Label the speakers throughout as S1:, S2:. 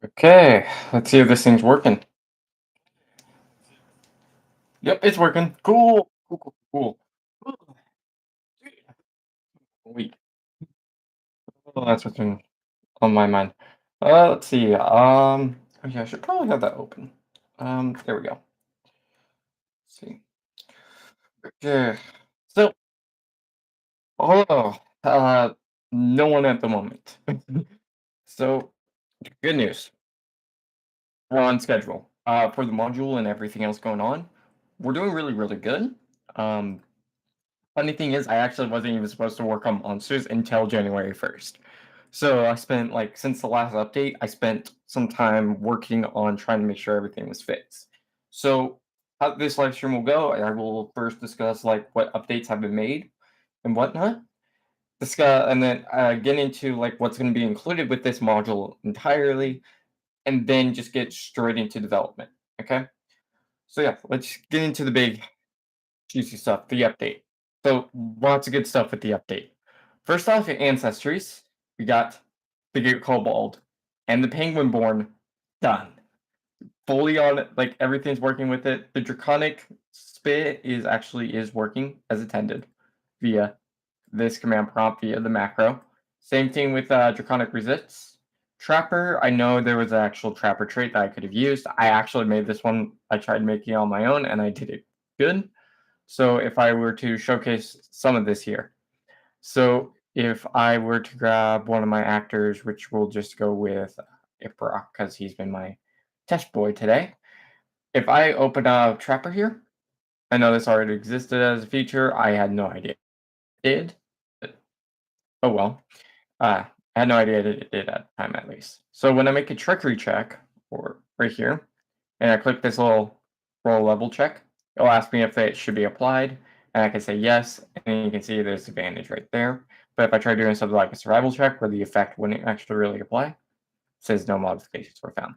S1: Okay, let's see if this thing's working. Yep, it's working. Cool. Cool, cool, cool. Cool. Wait. Oh, that's what's been on my mind. Let's see. Oh yeah, I should probably have that open. There we go. Let's see. Okay. So, oh, no one at the moment. So, good news. We're on schedule. For the module and everything else going on, we're doing really, really good. Um, Funny thing is, I actually wasn't even supposed to work on monsters until January 1st. So I spent like since the last update, I spent some time working on trying to make sure everything was fixed. So how this live stream will go, I will first discuss like what updates have been made and whatnot. Discuss and then get into like what's going to be included with this module entirely, and then just get straight into development. Okay. So yeah, let's get into the big juicy stuff, the update. So lots of good stuff with the update. First off, in Ancestries, we got the Great Kobold and the Penguin Born done. Fully on it, like everything's working with it. The Draconic Spit is working as intended via this command prompt via the macro. Same thing with Draconic Resists. Trapper, I know there was an actual Trapper trait that I could have used. I actually made this one. I tried making it on my own and I did it good. So if I were to showcase some of this here. So if I were to grab one of my actors, which we'll just go with Ibra, because he's been my test boy today. If I open a Trapper here, I know this already existed as a feature. I had no idea it did. But, oh well. I had no idea it did at the time at least. So when I make a trickery check, or right here, and I click this little roll level check, it'll ask me if it should be applied, and I can say yes, and you can see there's advantage right there. But if I try doing something like a survival check where the effect wouldn't actually really apply, it says no modifications were found.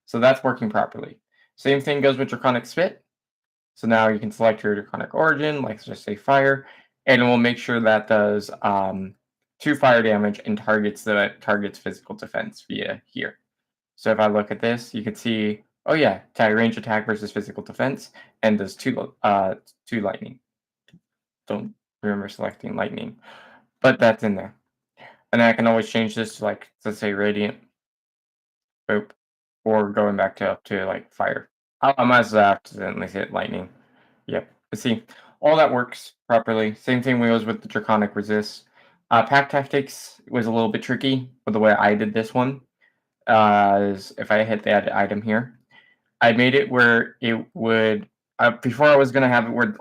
S1: So that's working properly. Same thing goes with Draconic Spit. So now you can select your Draconic Origin, like just say fire, and it will make sure that does 2 fire damage and targets physical defense via here. So if I look at this, you can see, oh yeah, range attack versus physical defense, and does two lightning. Don't remember selecting lightning, but that's in there. And I can always change this to like, let's say radiant, boop, or going back to up to like fire. I might as well accidentally hit lightning. Yep. But see, all that works properly. Same thing goes with the draconic resist. Pack tactics was a little bit tricky with the way I did this one. Is if I hit the add item here, I made it where it would. Before I was gonna have it where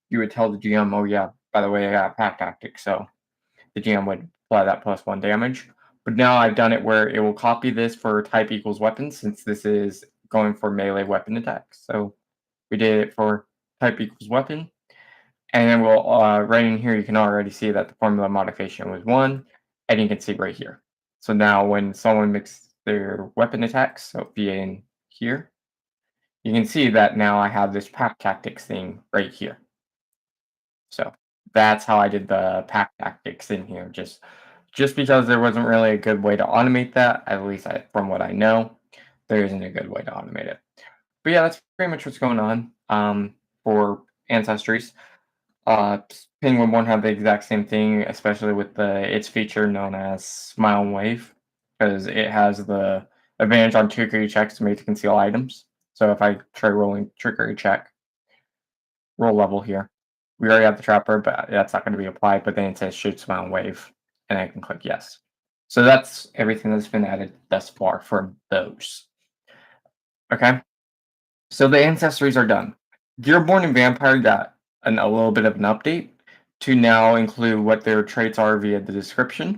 S1: you would tell the GM, oh yeah, by the way, I got pack tactics, so the GM would apply that +1 damage. But now I've done it where it will copy this for type equals weapon, since this is going for melee weapon attacks. So we did it for type equals weapon. And then we'll right in here, you can already see that the formula modification was 1, and you can see right here. So now when someone makes their weapon attacks, so VA in here, you can see that now I have this pack tactics thing right here. So that's how I did the pack tactics in here. Just because there wasn't really a good way to automate that, at least from what I know, there isn't a good way to automate it. But yeah, that's pretty much what's going on for Ancestries. Penguin won't have the exact same thing, especially with its feature known as Smile and Wave, because it has the advantage on trickery checks to make to conceal items. So if I try rolling trickery check, roll level here, we already have the trapper, but that's not going to be applied. But then it says shoot Smile and Wave, and I can click yes. So that's everything that's been added thus far for those. Okay, so the ancestries are done. Gearborn and Vampire got a little bit of an update to now include what their traits are via the description,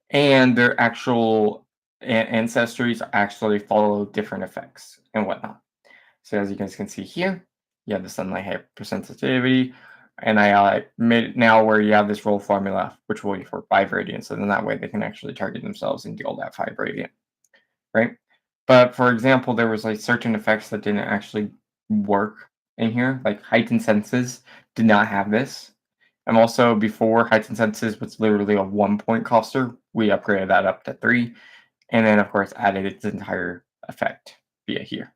S1: and their actual ancestries actually follow different effects and whatnot. So as you guys can see here, you have the sunlight hypersensitivity, and I made it now where you have this roll formula, which will be for 5 radiant, so then that way they can actually target themselves and deal that 5 radiant, right? But for example, there was like certain effects that didn't actually work in here, like heightened senses did not have this. And also before heightened senses was literally a 1 point coster, we upgraded that up to 3. and then of course added its entire effect via here.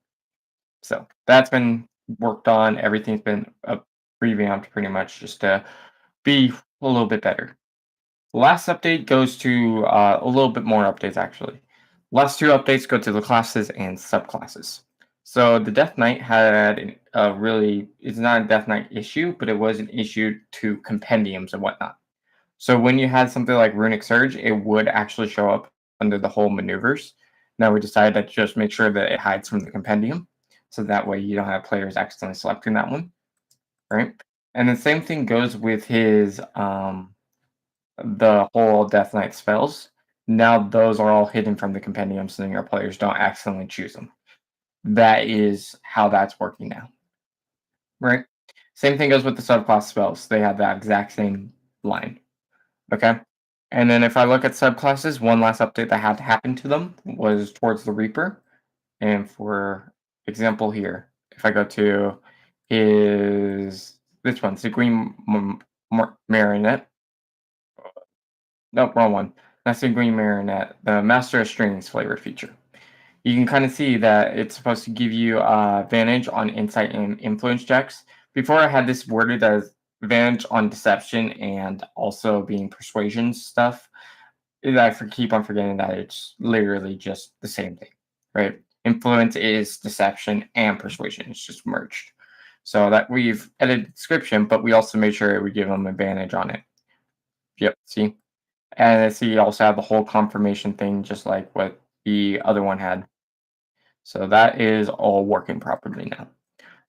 S1: So that's been worked on. Everything's been revamped pretty much just to be a little bit better. Last update goes to a little bit more updates actually. Last two updates go to the classes and subclasses. So the Death Knight had a really, it's not a Death Knight issue, but it was an issue to compendiums and whatnot. So when you had something like Runic Surge, it would actually show up under the whole maneuvers. Now we decided to just make sure that it hides from the compendium. So that way you don't have players accidentally selecting that one, right? And the same thing goes with his the whole Death Knight spells. Now those are all hidden from the compendium so then your players don't accidentally choose them. That is how that's working now, right? Same thing goes with the subclass spells. They have that exact same line, okay? And then if I look at subclasses, one last update that had to happen to them was towards the Reaper. And for example here, if I go to this one's the Green Marionette. Nope, wrong one. That's the Green Marionette, the Master of Strings flavor feature. You can kind of see that it's supposed to give you advantage on insight and influence checks. Before I had this worded as advantage on deception and also being persuasion stuff. I keep on forgetting that it's literally just the same thing, right? Influence is deception and persuasion. It's just merged. So that we've edited the description, but we also made sure we give them advantage on it. Yep, see? And I see you also have the whole confirmation thing, just like what the other one had. So that is all working properly now.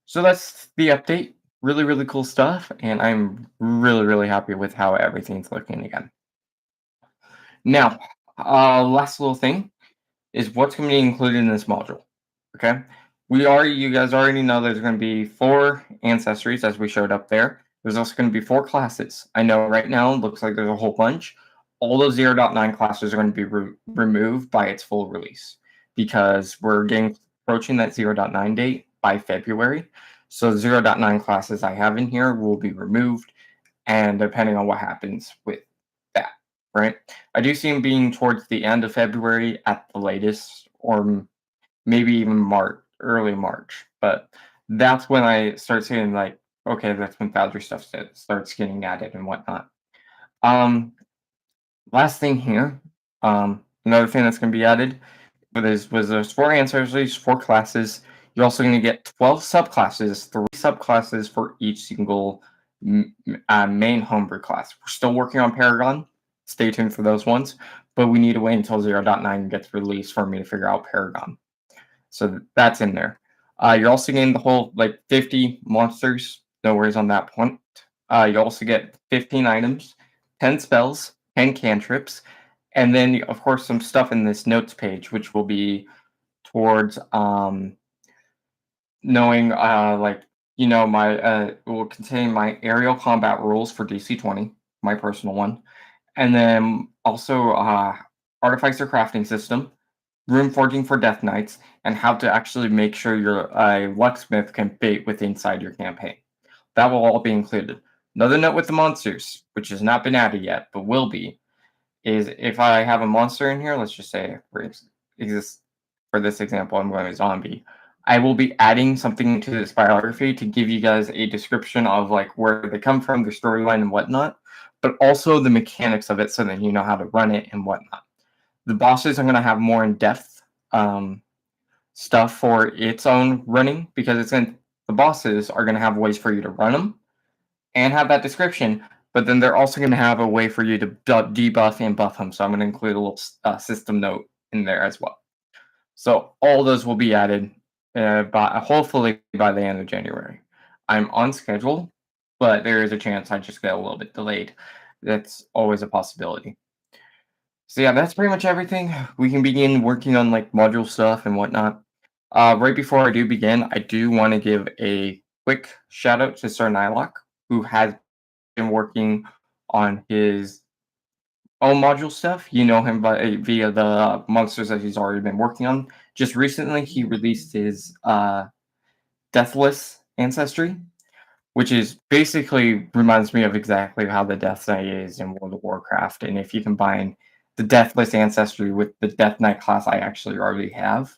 S1: So that's the update. Really, really cool stuff. And I'm really, really happy with how everything's looking again. Now, last little thing is what's going to be included in this module. Okay, you guys already know there's going to be 4 ancestries as we showed up there. There's also going to be 4 classes. I know right now it looks like there's a whole bunch. All those 0.9 classes are going to be removed by its full release because we're approaching that 0.9 date by February. So 0.9 classes I have in here will be removed, and depending on what happens with that, right? I do see them being towards the end of February at the latest, or maybe even March, early March. But that's when I start seeing like, okay, that's when Foundry stuff starts getting added and whatnot. Last thing here, another thing that's going to be added was there's 4 ancestries, 4 classes. You're also going to get 12 subclasses, 3 subclasses for each single main homebrew class. We're still working on Paragon. Stay tuned for those ones, but we need to wait until 0.9 gets released for me to figure out Paragon. So that's in there. You're also getting the whole like 50 monsters. No worries on that point. You also get 15 items, 10 spells, 10 cantrips, and then of course some stuff in this notes page, which will be towards knowing like my will contain my aerial combat rules for DC20, my personal one, and then also artifacts or crafting system, room forging for Death Knights, and how to actually make sure your locksmith can bait with inside your campaign. That will all be included. Another note with the monsters, which has not been added yet, but will be, is if I have a monster in here, let's just say for this example, I'm going to zombie. I will be adding something to this biography to give you guys a description of like where they come from, their storyline and whatnot, but also the mechanics of it so that you know how to run it and whatnot. The bosses are going to have more in-depth stuff for its own running because the bosses are going to have ways for you to run them and have that description, but then they're also going to have a way for you to debuff and buff them. So I'm going to include a little system note in there as well. So all those will be added hopefully by the end of January. I'm on schedule, but there is a chance I just get a little bit delayed. That's always a possibility. So yeah, that's pretty much everything. We can begin working on like module stuff and whatnot. Right before I do begin, I do want to give a quick shout out to Sir Nylock, who has been working on his own module stuff. You know him via the monsters that he's already been working on. Just recently, he released his Deathless Ancestry, which is basically reminds me of exactly how the Death Knight is in World of Warcraft. And if you combine the Deathless Ancestry with the Death Knight class I actually already have,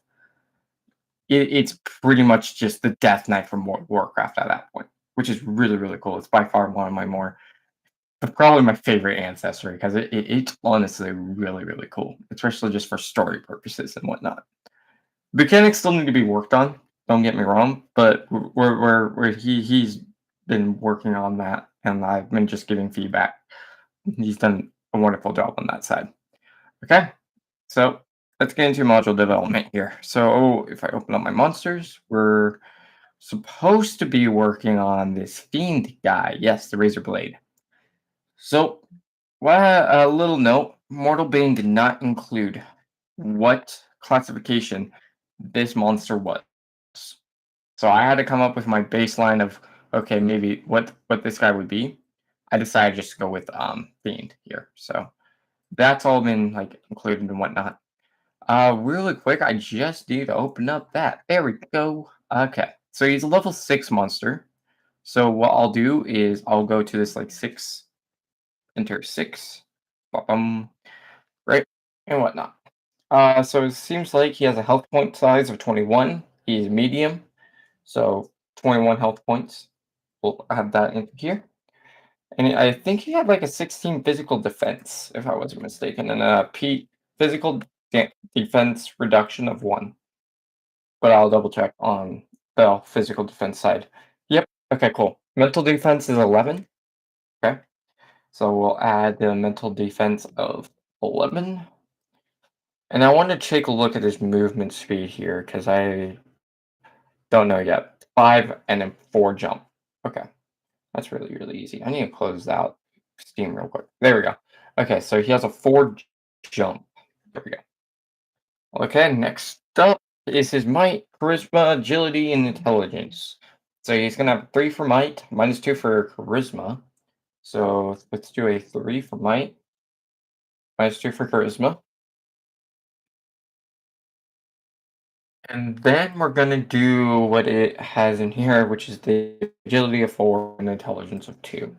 S1: it's pretty much just the Death Knight from Warcraft at that point, which is really, really cool. It's by far one of my more probably my favorite ancestry because it's honestly really, really cool, especially just for story purposes and whatnot. Mechanics still need to be worked on, don't get me wrong, but he's been working on that, and I've been just giving feedback. He's done a wonderful job on that side. Okay, so let's get into module development here. So if I open up my monsters, we're supposed to be working on this fiend guy. Yes, the razor blade. So, well, a little note: Mortal Bane did not include what classification this monster was. So I had to come up with my baseline of okay, maybe what this guy would be. I decided just to go with fiend here. So that's all been like included and whatnot. Really quick, I just need to open up that. There we go. Okay, so he's a level 6 monster. So what I'll do is I'll go to this like 6, enter 6, right, and whatnot. So it seems like he has a health point size of 21. He's medium, so 21 health points. We'll add that in here. And I think he had like a 16 physical defense, if I wasn't mistaken, and a physical defense reduction of 1. But I'll double check on the physical defense side. Yep. Okay, cool. Mental defense is 11. Okay. So we'll add the mental defense of 11. And I want to take a look at his movement speed here because I don't know yet. 5 and then 4 jump. Okay. That's really, really easy. I need to close out Steam real quick. There we go. Okay, so he has a 4 jump. There we go. Okay, next up is his might, charisma, agility, and intelligence. So he's gonna have 3 for might, -2 for charisma. So let's do a 3 for might, -2 for charisma. And then we're gonna do what it has in here, which is the agility of 4 and intelligence of 2.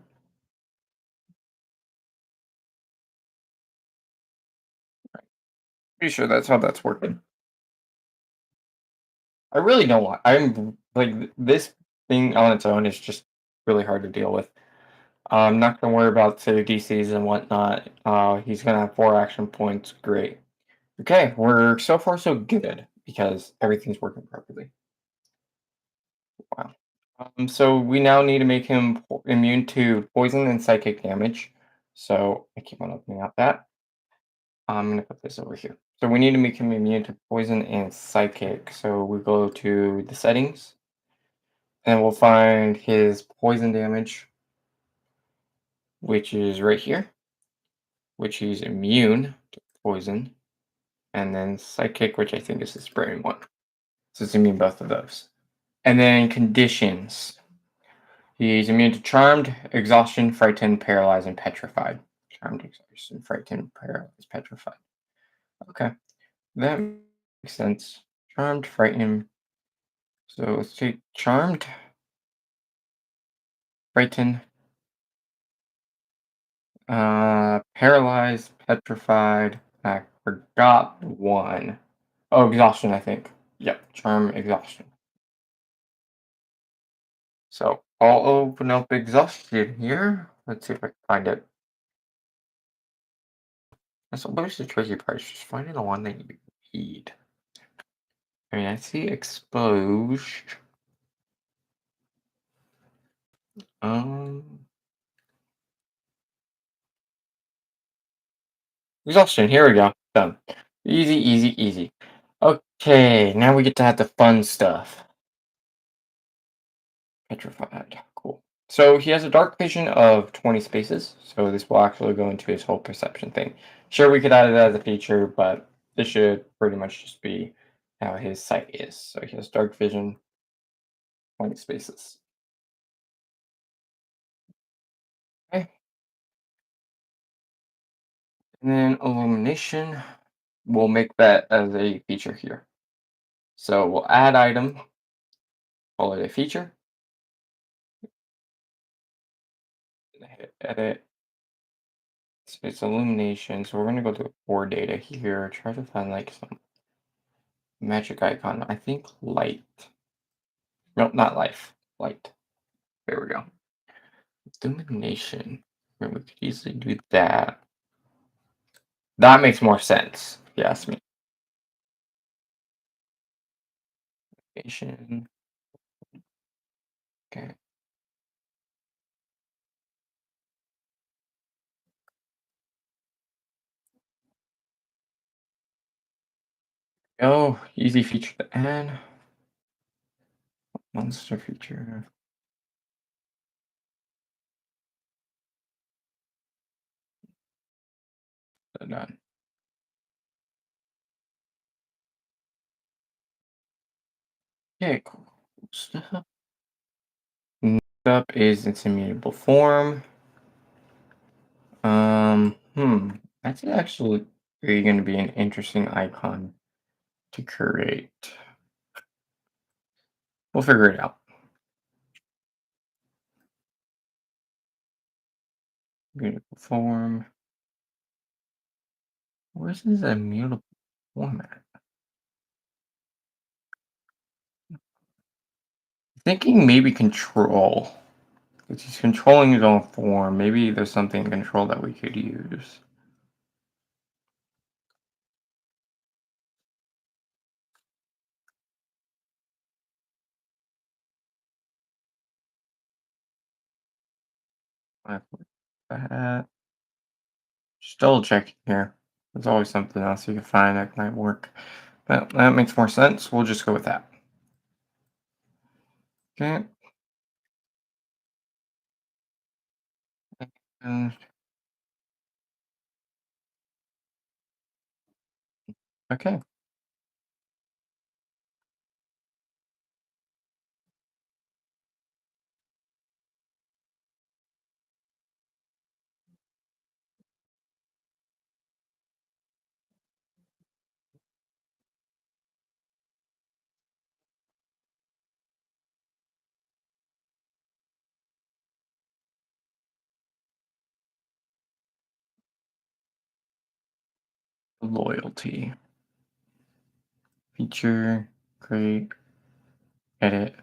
S1: Pretty sure that's how that's working. I really don't want. I'm like this thing on its own is just really hard to deal with. I'm not gonna worry about say DCs and whatnot. He's gonna have 4 action points. Great. Okay, we're so far so good because everything's working properly. Wow. So we now need to make him immune to poison and psychic damage. So I keep on opening out that. I'm gonna put this over here. So we need to make him immune to poison and psychic. So we go to the settings and we'll find his poison damage, which is right here, which he's immune to poison, and then psychic, which I think is the spraying one. So it's immune both of those. And then conditions. He's immune to charmed, exhaustion, frightened, paralyzed, and petrified. Charmed, exhaustion, frightened, paralyzed, petrified. Okay, that makes sense. Charmed, frightened. So let's take charmed, frightened, paralyzed, petrified. I forgot one. Oh, exhaustion, I think. Yep, charm, exhaustion. So I'll open up exhaustion here. Let's see if I can find it. That's always the tricky part, is just finding the one that you need. I mean, I see exposed. Um, exhaustion. Here we go. Done. Easy, easy, easy. Okay, now we get to have the fun stuff. Petrified. Cool. So he has a dark vision of 20 spaces, so this will actually go into his whole perception thing. Sure, we could add it as a feature, but this should pretty much just be how his sight is. So he has dark vision, 20 spaces. Okay. And then illumination, we'll make that as a feature here. So we'll add item, call it a feature, hit edit, It's illumination. So we're gonna go to core data here. Try to find like some magic icon. I think light. No, not life. Light. There we go. Illumination. I mean, we could easily do that. That makes more sense. If you ask me. Illumination. Okay. Oh, easy feature to add. Monster feature. Done. Okay, cool stuff. Next up is its immutable form. That's actually really going to be an interesting icon to create. We'll figure it out. Immutable form. Where's this immutable format? Thinking maybe control. Because he's controlling his own form. Maybe there's something in control that we could use. Like that. Just double check here. There's always something else you can find that might work. But that makes more sense. We'll just go with that. Okay. And, okay. Loyalty. Feature. Create. Edit.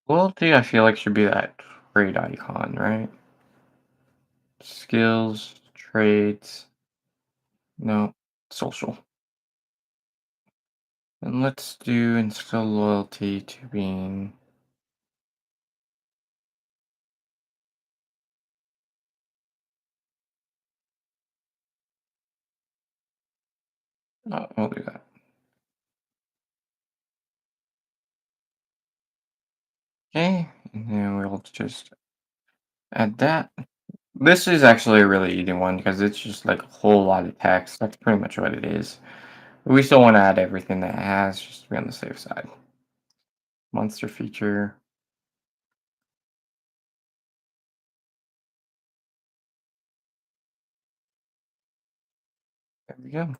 S1: Loyalty, I feel like should be that trade icon, right? Skills, trades, no, social. And let's do instill loyalty to being. We'll do that. Okay, and then we'll just add that. This is actually a really easy one because it's just like a whole lot of text. That's pretty much what it is. We still want to add everything that it has just to be on the safe side. Monster feature. There we go.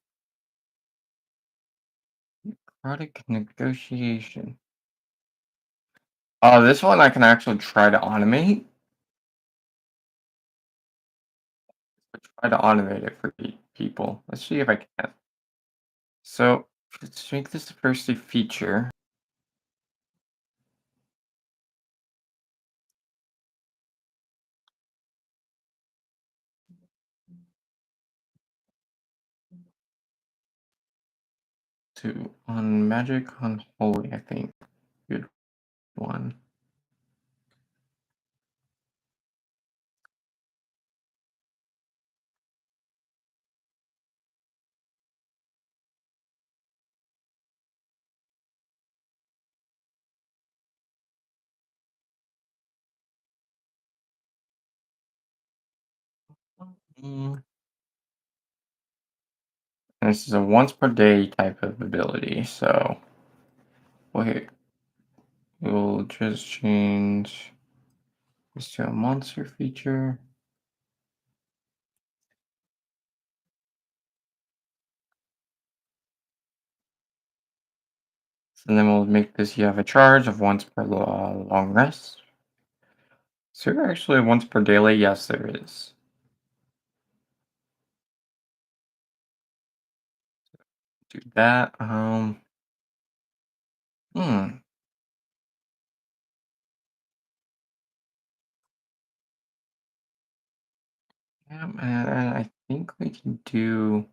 S1: Product negotiation. This one I can actually try to automate. Try to automate it for people. Let's see if I can. So let's make this the first feature. To on magic on holy, I think. Good one. Mm, This is a once per day type of ability, so we'll just change this to a monster feature. and then we'll make this you have a charge of once per long rest. So you're actually once per daily? Yes, there is. Do that. Hmm. Yeah, and I think we can do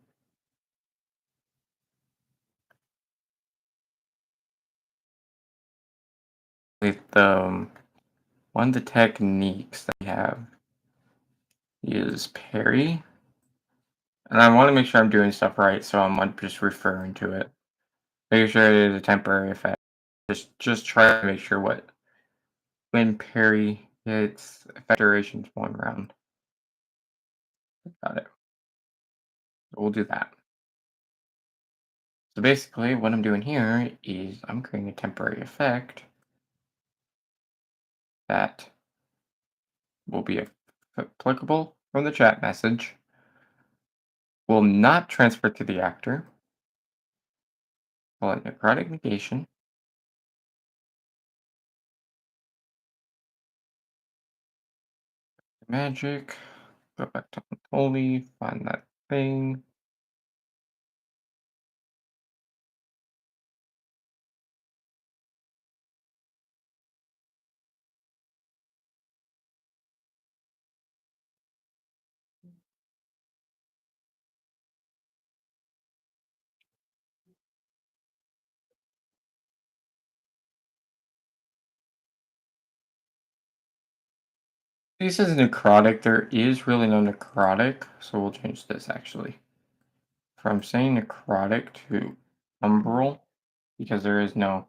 S1: with one of the techniques that we have is parry. And I want to make sure I'm doing stuff right, so I'm not just referring to it. Making sure it is a temporary effect. Just try to make sure what when parry hits effect duration's 1 round. Got it. So we'll do that. So basically what I'm doing here is I'm creating a temporary effect that will be applicable from the chat message, will not transfer to the actor, call it necrotic negation. Magic, go back to unholy, find that thing. This is necrotic. There is really no necrotic, so we'll change this actually. From saying necrotic to umbral, because there is no.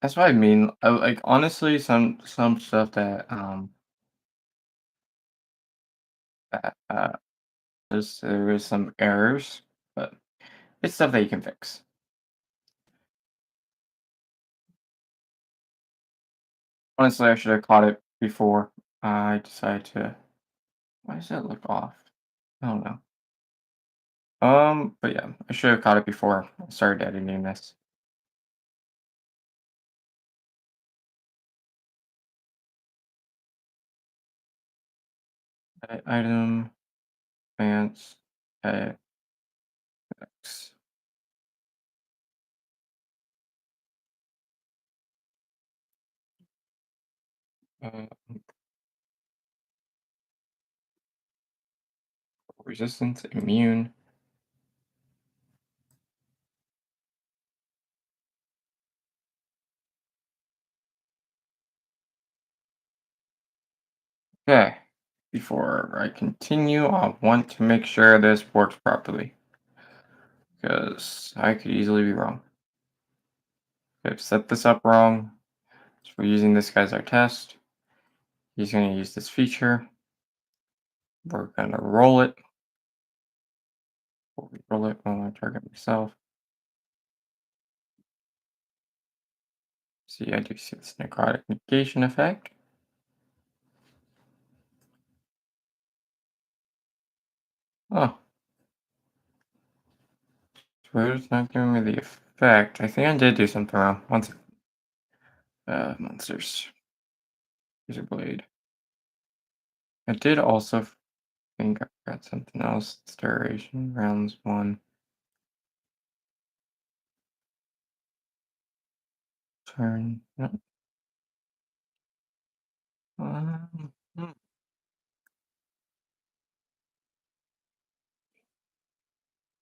S1: That's what I mean. Like honestly, some stuff that there is some errors, but it's stuff that you can fix. Honestly, I should have caught it before I decided to. Why does that look off? I don't know. But yeah, I should have caught it before I started editing this. Edit item, advance, edit, X. Uh, resistance, immune. Okay. Before I continue, I want to make sure this works properly because I could easily be wrong. I've set this up wrong. So we're using this guy as our test. He's going to use this feature. We're going to roll it. Roll it on my target myself. See, I do see this necrotic negation effect. Oh, Twitter's not giving me the effect. I think I did do something wrong. One second. Monsters. Razor blade. I did also think I got something else. It's duration, rounds 1. Turn. No. Hmm.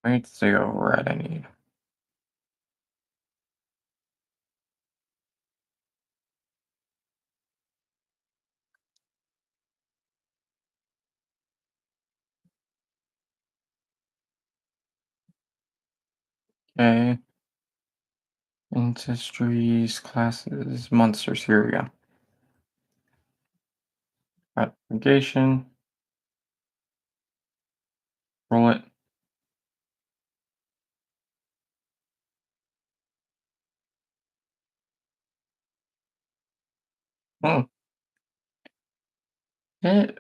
S1: Wait, to go red I need. Okay. Ancestries, classes, monsters. Here we go. Negation. Roll it. Oh. It.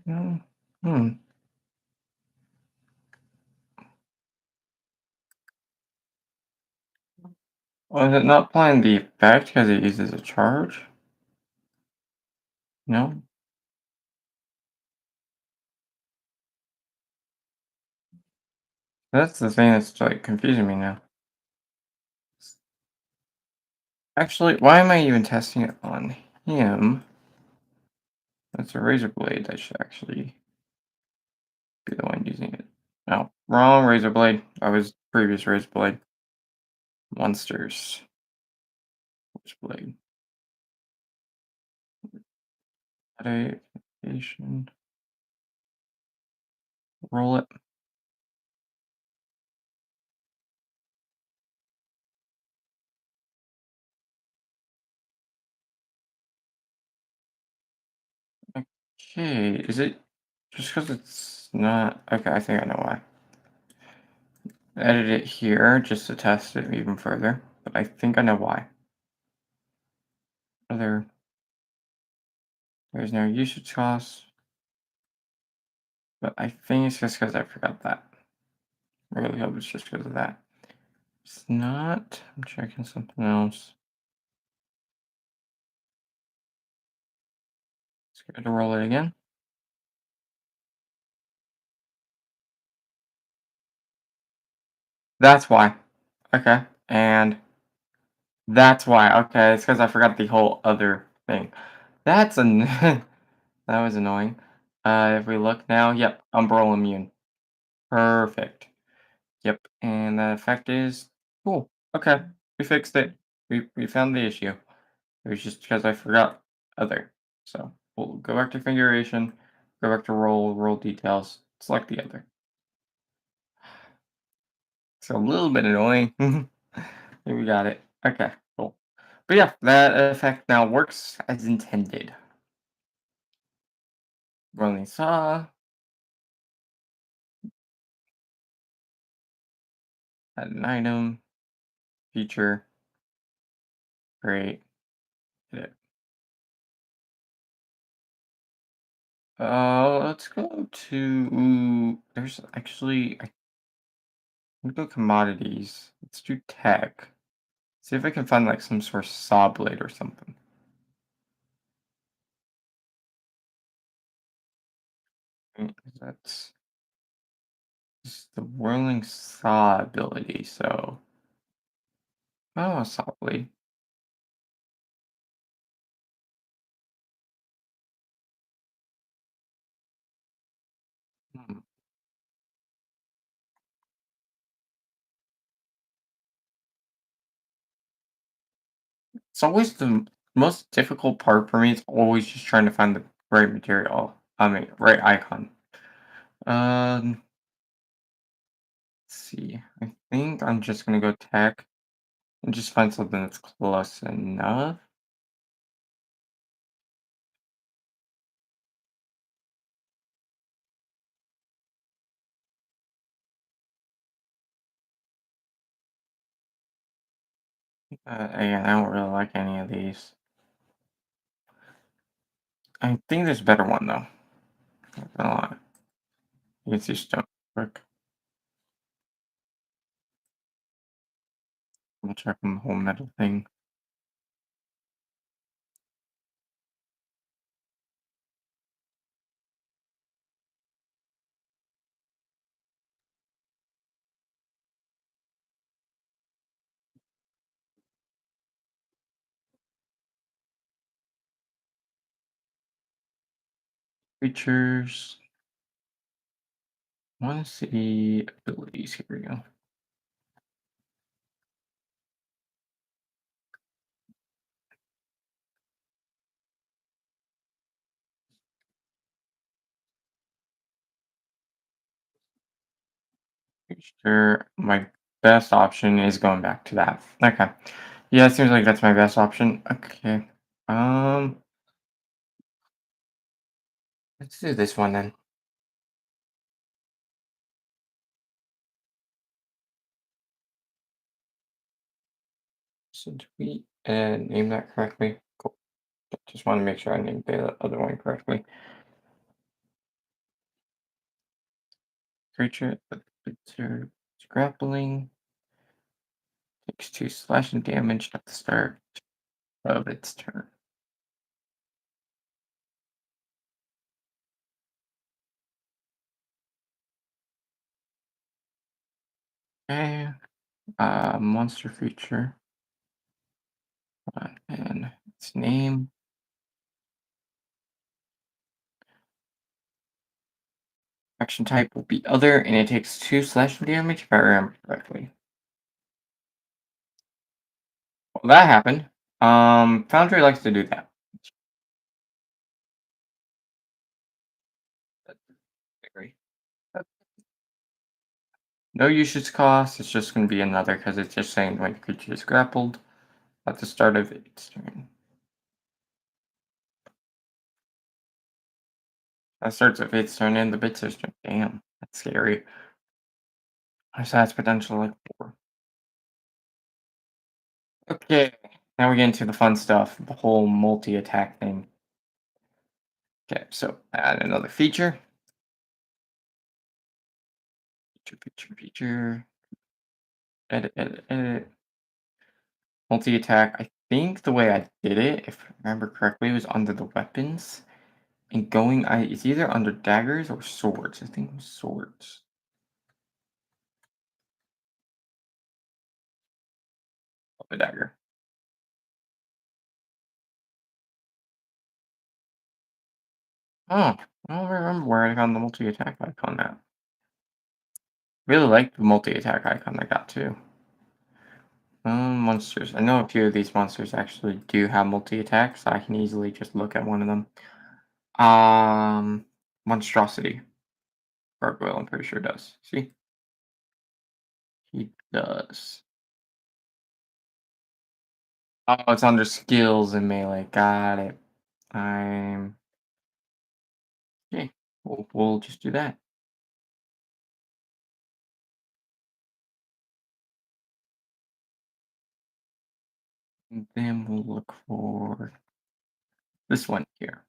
S1: No. Hmm. Was it not applying the effect because it uses a charge? No? That's the thing that's like confusing me now. Actually, why am I even testing it on him? That's a razor blade. I should actually be the one using it. No, wrong razor blade. I was previous razor blade. Monsters. Which blade? Modification. Roll it. Okay, is it just because it's not? Okay, I think I know why. Edit it here just to test it even further, but I think I know why. Other, there's no usage cost, but I think it's just because I forgot that. I really hope it's just because of that. It's not. I'm checking something else. Let's go to roll it again. That's why. Okay, and that's why. Okay, it's because I forgot the whole other thing. That's an that was annoying. If we look now, yep, Umbral immune. Perfect. Yep, and the effect is cool. Okay, we fixed it. We found the issue. It was just because I forgot other. So we'll go back to configuration, go back to roll details, select the other. It's a little bit annoying. We got it. Okay, cool. But yeah, that effect now works as intended. Rolling saw, add an item, feature, great, hit it. Let's go to, there's actually, I can go commodities. Let's do tech. See if I can find like some sort of saw blade or something. That's just the whirling saw ability, so oh, a saw blade. Hmm. It's always the most difficult part for me. It's always just trying to find the right material. I mean, right icon. Um, let's see. I think I'm just gonna go tech and just find something that's close enough. Again, I don't really like any of these. I think there's a better one though. Not gonna lie. You can see stone quick. We'll check on the whole metal thing. Features. Want to see abilities. Here we go. Sure, my best option is going back to that. Okay. Yeah, it seems like that's my best option. Okay. Um, let's do this one then. So do we name that correctly? Cool. Just want to make sure I named the other one correctly. Creature, creature, grappling. Takes 2 slashing damage at the start of its turn. Okay. Monster feature. And its name. Action type will be other, and it takes 2 slashing damage if I remember correctly. Well, that happened. Foundry likes to do that. Agree. No usage cost. It's just going to be another because it's just saying when the creature is grappled at the start of its turn. That starts with its turn and the bit turn. Damn, that's scary. So that's potential like 4. Okay, now we get into the fun stuff, the whole multi-attack thing. Okay, so add another feature. Feature. Edit. Multi-attack. I think the way I did it, if I remember correctly, was under the weapons. And going, it's either under daggers or swords. I think it was swords. Oh, the dagger. Oh, I don't remember where I got the multi-attack icon at. Really like the multi-attack icon I got too. Monsters. I know a few of these monsters actually do have multi-attack, so I can easily just look at one of them. Monstrosity. Gargoyle, I'm pretty sure does. See? He does. Oh, it's under skills and melee. Got it. I'm okay. We'll just do that. And then we'll look for this one here.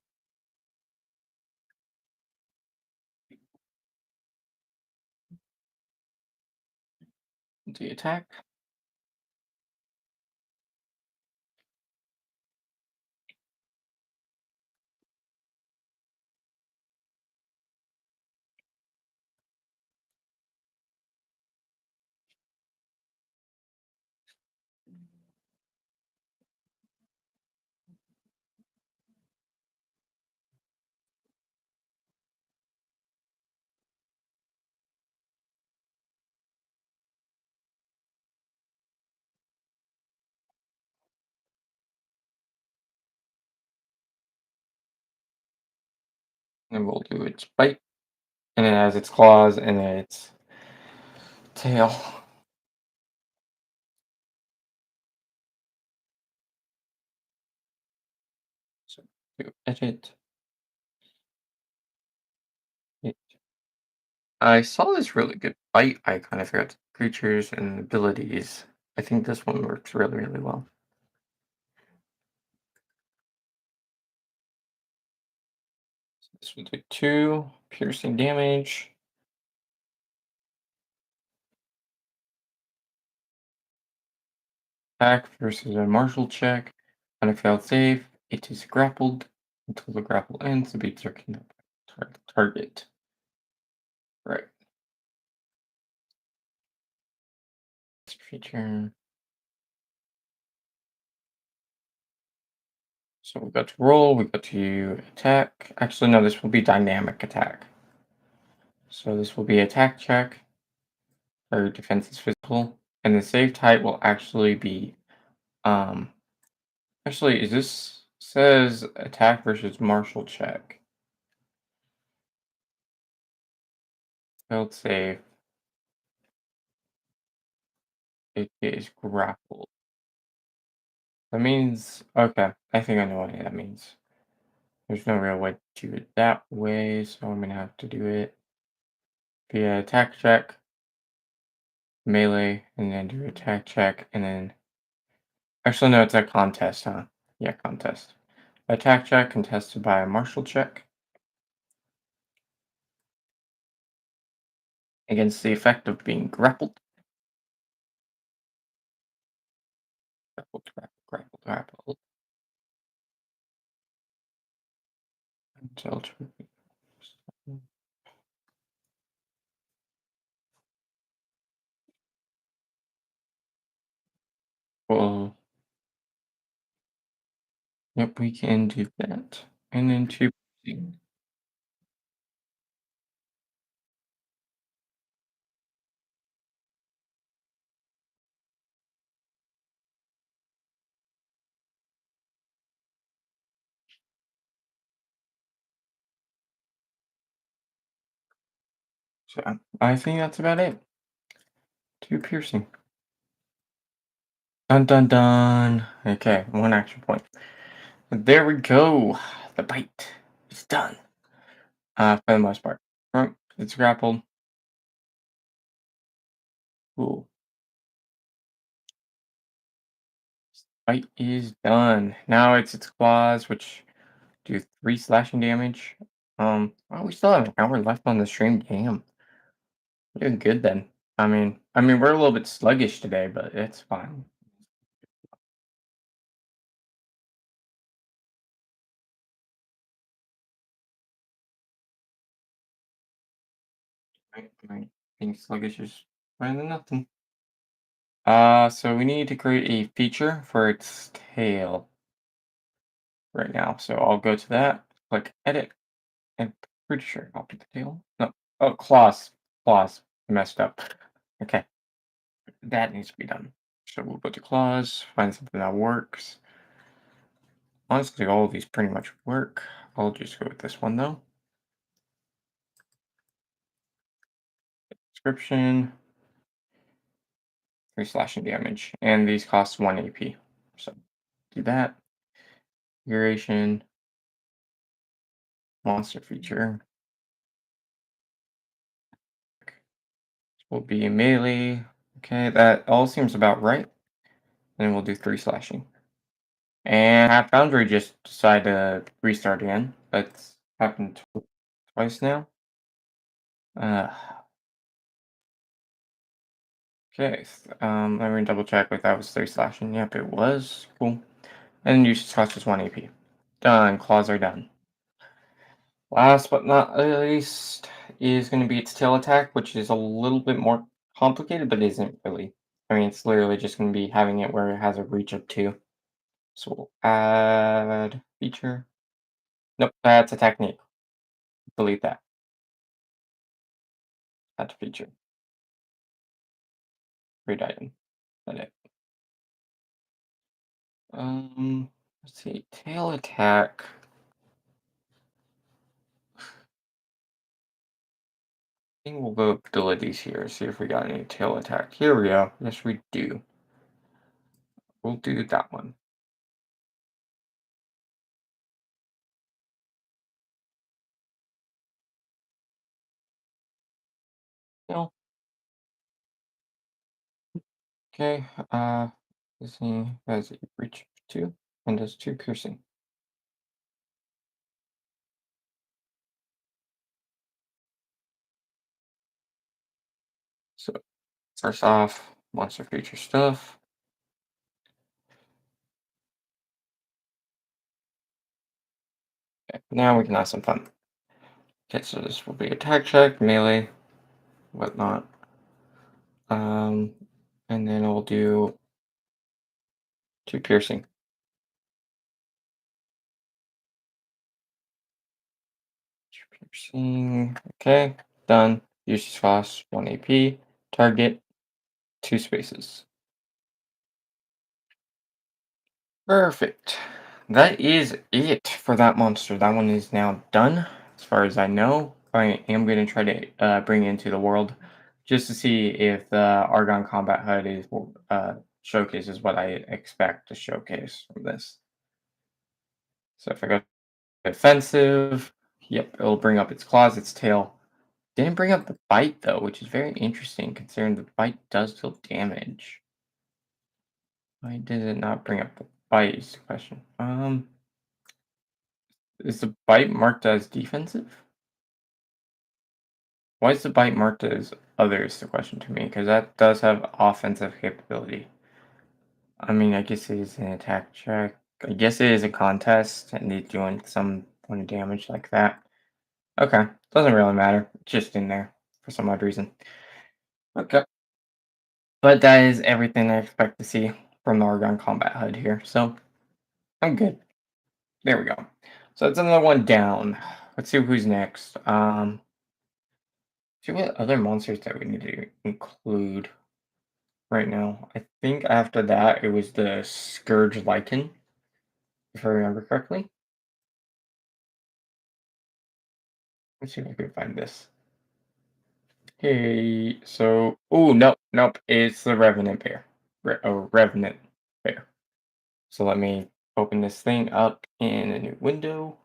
S1: The attack. And we'll do its bite. And it has its claws and its tail. So do edit. It. I saw this really good bite icon. I forgot the creatures and abilities. I think this one works really, really well. So this will do 2 piercing damage. Attack versus a martial check. On a failed save, it is grappled until the grapple ends. The beats are connected to the target. Right. Feature. So we got to roll, we got to attack. Actually, no, this will be dynamic attack. So this will be attack check, or defense is physical, and the save type will actually be um actually is this says attack versus martial check. Failed save. It is grappled. That means okay, I think I know what that means. There's no real way to do it that way, so I'm gonna have to do it via attack check, melee, and then do attack check, and then actually no, it's a contest, huh? Yeah, contest. Attack check contested by a martial check against the effect of being grappled. Grapple, grapple, grapple, grapple. Until well, yep, we can do that. And then two. So I think that's about it. Two piercing. Dun dun dun. Okay, one action point. There we go. The bite is done. For the most part. Right, it's grappled. Cool. Bite is done. Now it's its claws, which do three slashing damage. Well, we still have an hour left on the stream. Damn, we're doing good then. I mean, we're a little bit sluggish today, but it's fine. Right. Being sluggish is better than nothing. So we need to create a feature for its tail right now. So I'll go to that, click edit, and pretty sure I'll do the tail. No, oh, claws, claws, messed up. Okay, that needs to be done. So we'll go to claws, find something that works. Honestly, all of these pretty much work. I'll just go with this one though. Description, three slashing damage, and these cost one AP. So do that. Duration, monster feature will be melee. Okay, that all seems about right. And then we'll do three slashing. And Foundry just decided to restart again. That's happened twice now. Uh, okay, let me double check if that was three slashing. Yep, it was. Cool. And use cost just one AP. Done. Claws are done. Last but not least is going to be its tail attack, which is a little bit more complicated, but isn't really. I mean, it's literally just going to be having it where it has a reach of two. So we'll add feature. Nope, that's a technique. Delete that. Add feature. Create item. Edit. Let's see. Tail attack. I think we'll go abilities here. See if we got any tail attack. Here we go. Yes, we do. We'll do that one. No. Okay. This thing has a reach of two and does two piercing. So first off, monster feature stuff. Okay, now we can have some fun. Okay, so this will be attack check, melee, whatnot. Um, and then we'll do two piercing. Two piercing. Okay, done. Use cost 1 AP. Target, two spaces. Perfect. That is it for that monster. That one is now done, as far as I know. I am going to try to bring it into the world just to see if the Argon Combat HUD is showcases what I expect to showcase from this. So if I go defensive, yep, it'll bring up its claws, its tail. Didn't bring up the bite though, which is very interesting considering the bite does deal damage. Why did it not bring up the bite is the question. Is the bite marked as defensive? Why is the bite marked as other is the question to me, because that does have offensive capability. I mean, I guess it is an attack check. I guess it is a contest, and he's doing some point of damage like that. Okay, doesn't really matter. It's just in there for some odd reason. Okay, but that is everything I expect to see from the Argon Combat HUD here, so I'm good. There we go. So that's another one down. Let's see who's next. See what other monsters that we need to include right now. I think after that it was the Scourge Lichen, if I remember correctly. Let's see if I can find this. Hey, so nope, nope, it's the Revenant Bear. Revenant Bear. So let me open this thing up in a new window.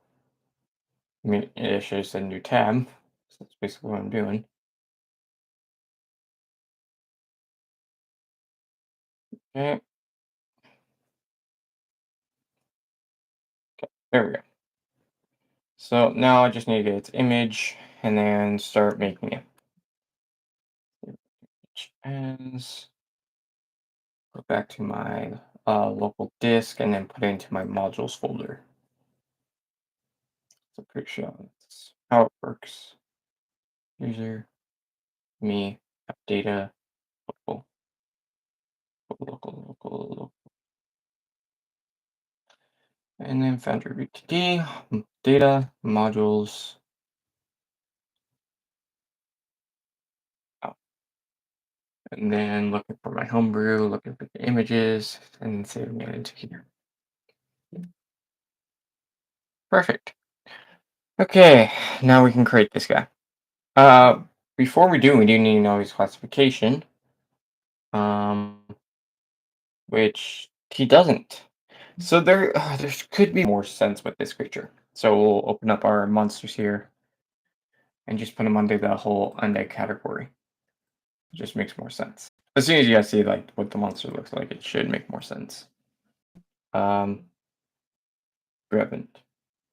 S1: I mean, it should have said new tab. So that's basically what I'm doing. Okay, there we go. So now I just need to get its image and then start making it. As go back to my local disk and then put it into my modules folder. So pretty sure that's how it works. User, me, app data, local, local, and then Foundry BTD, data, modules, out. And then looking for my homebrew, looking for the images, and saving it into here. Perfect. Okay, now we can create this guy. Uh, Before we do need to know his classification. Um, which he doesn't. So there could be more sense with this creature. So we'll open up our monsters here and just put them under the whole undead category. It just makes more sense. As soon as you guys see like what the monster looks like, it should make more sense. Um, Revenant,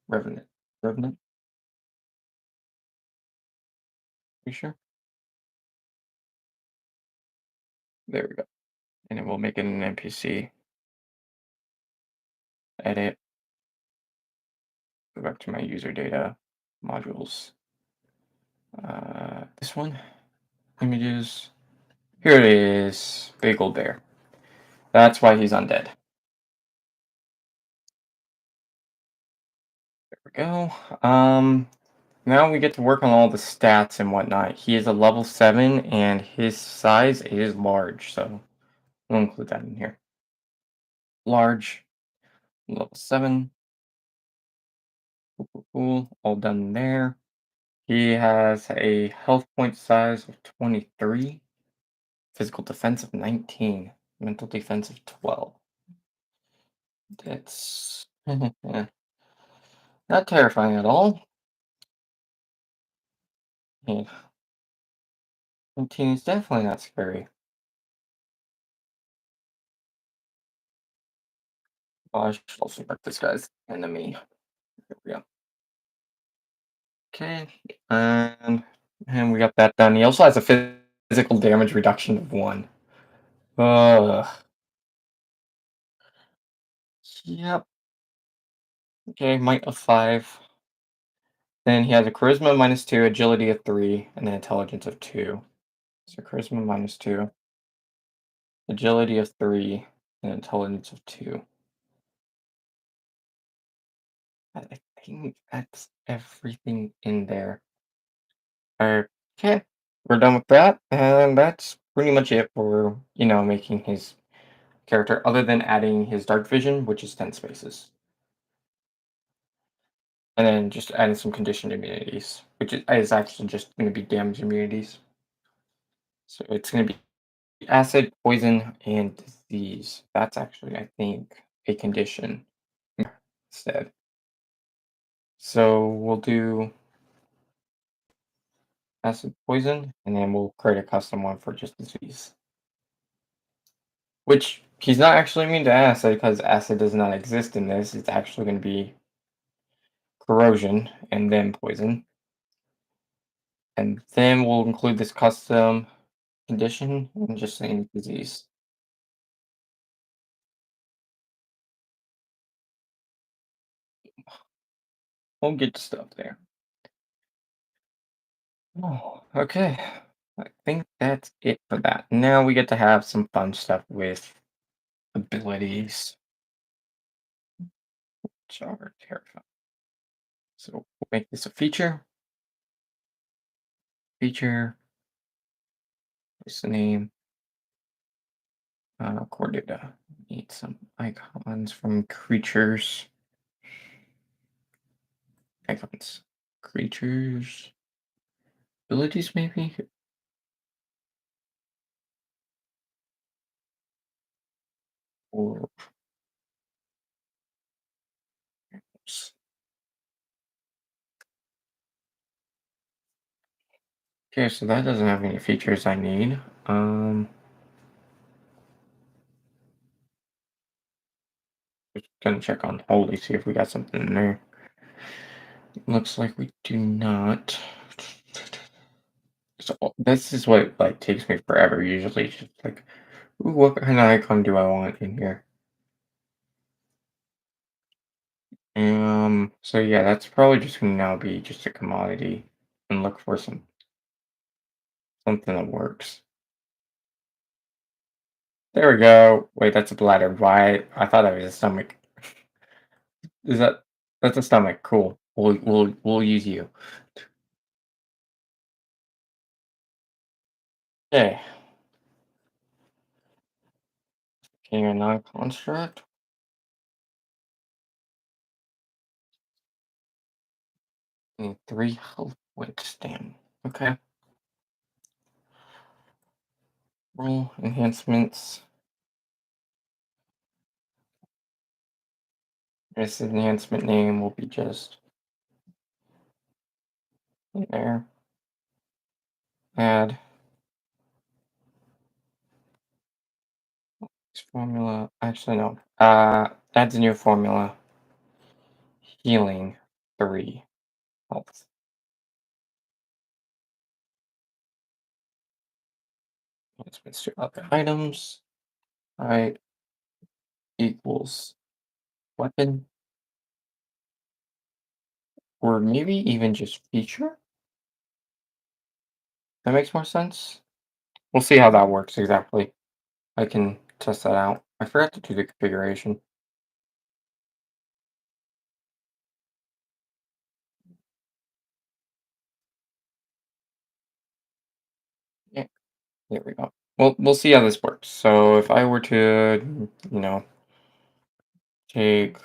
S1: Revenant, Revenant. You sure? There we go. And then we'll make it an NPC. Edit. Go back to my user data modules. This one. Images. Here it is. Big old bear. That's why he's undead. There we go. Now we get to work on all the stats and whatnot. He is a level 7 and his size is large, so we'll include that in here. Large, level 7. Cool, cool, cool. All done there. He has a health point size of 23, physical defense of 19, mental defense of 12. That's not terrifying at all. Yeah, 19 is definitely not scary. Oh, I should also mark this guy's enemy. There we go. Okay, and we got that done. He also has a physical damage reduction of 1. Ugh. Yep. Okay, might of 5. Then he has a charisma -2, agility of 3, and then intelligence of 2. So charisma -2, agility of 3, and intelligence of 2. I think that's everything in there. Okay, we're done with that, and that's pretty much it for, making his character, other than adding his dark vision, which is 10 spaces. And then just adding some conditioned immunities, which is actually just going to be damage immunities. So it's going to be acid, poison, and disease. That's actually, I think, a condition instead. So we'll do acid, poison, and then we'll create a custom one for just disease. Which he's not actually immune to acid because acid does not exist in this. It's actually going to be corrosion and then poison. And then we'll include this custom condition and just saying disease. We'll get to stuff there. Oh, okay. I think that's it for that. Now we get to have some fun stuff with abilities, which are terrifying. So we'll make this a feature. Feature. What's the name? Core data. Need some icons from creatures. Icons. Creatures. Abilities, maybe? Or okay, so that doesn't have any features I need. Just gonna check on Holy, see if we got something in there. Looks like we do not. So this is what like takes me forever usually. It's just like, ooh, what kind of icon do I want in here? So yeah, that's probably just gonna now be just a commodity and look for something that works. There we go. Wait, that's a bladder. Why? I thought that was a stomach. Is that's a stomach? Cool. We'll use you. Okay. King a non-construct. Need 3 health points. Damn. Okay. Roll enhancements. This enhancement name will be just there. Add formula. Actually, no. Adds a new formula. Healing 3 health. Enhancements to other items. Right equals weapon. Or maybe even just feature. That makes more sense. We'll see how that works exactly. I can test that out. I forgot to do the configuration. Yeah, there we go. Well, we'll see how this works. So if I were to, take,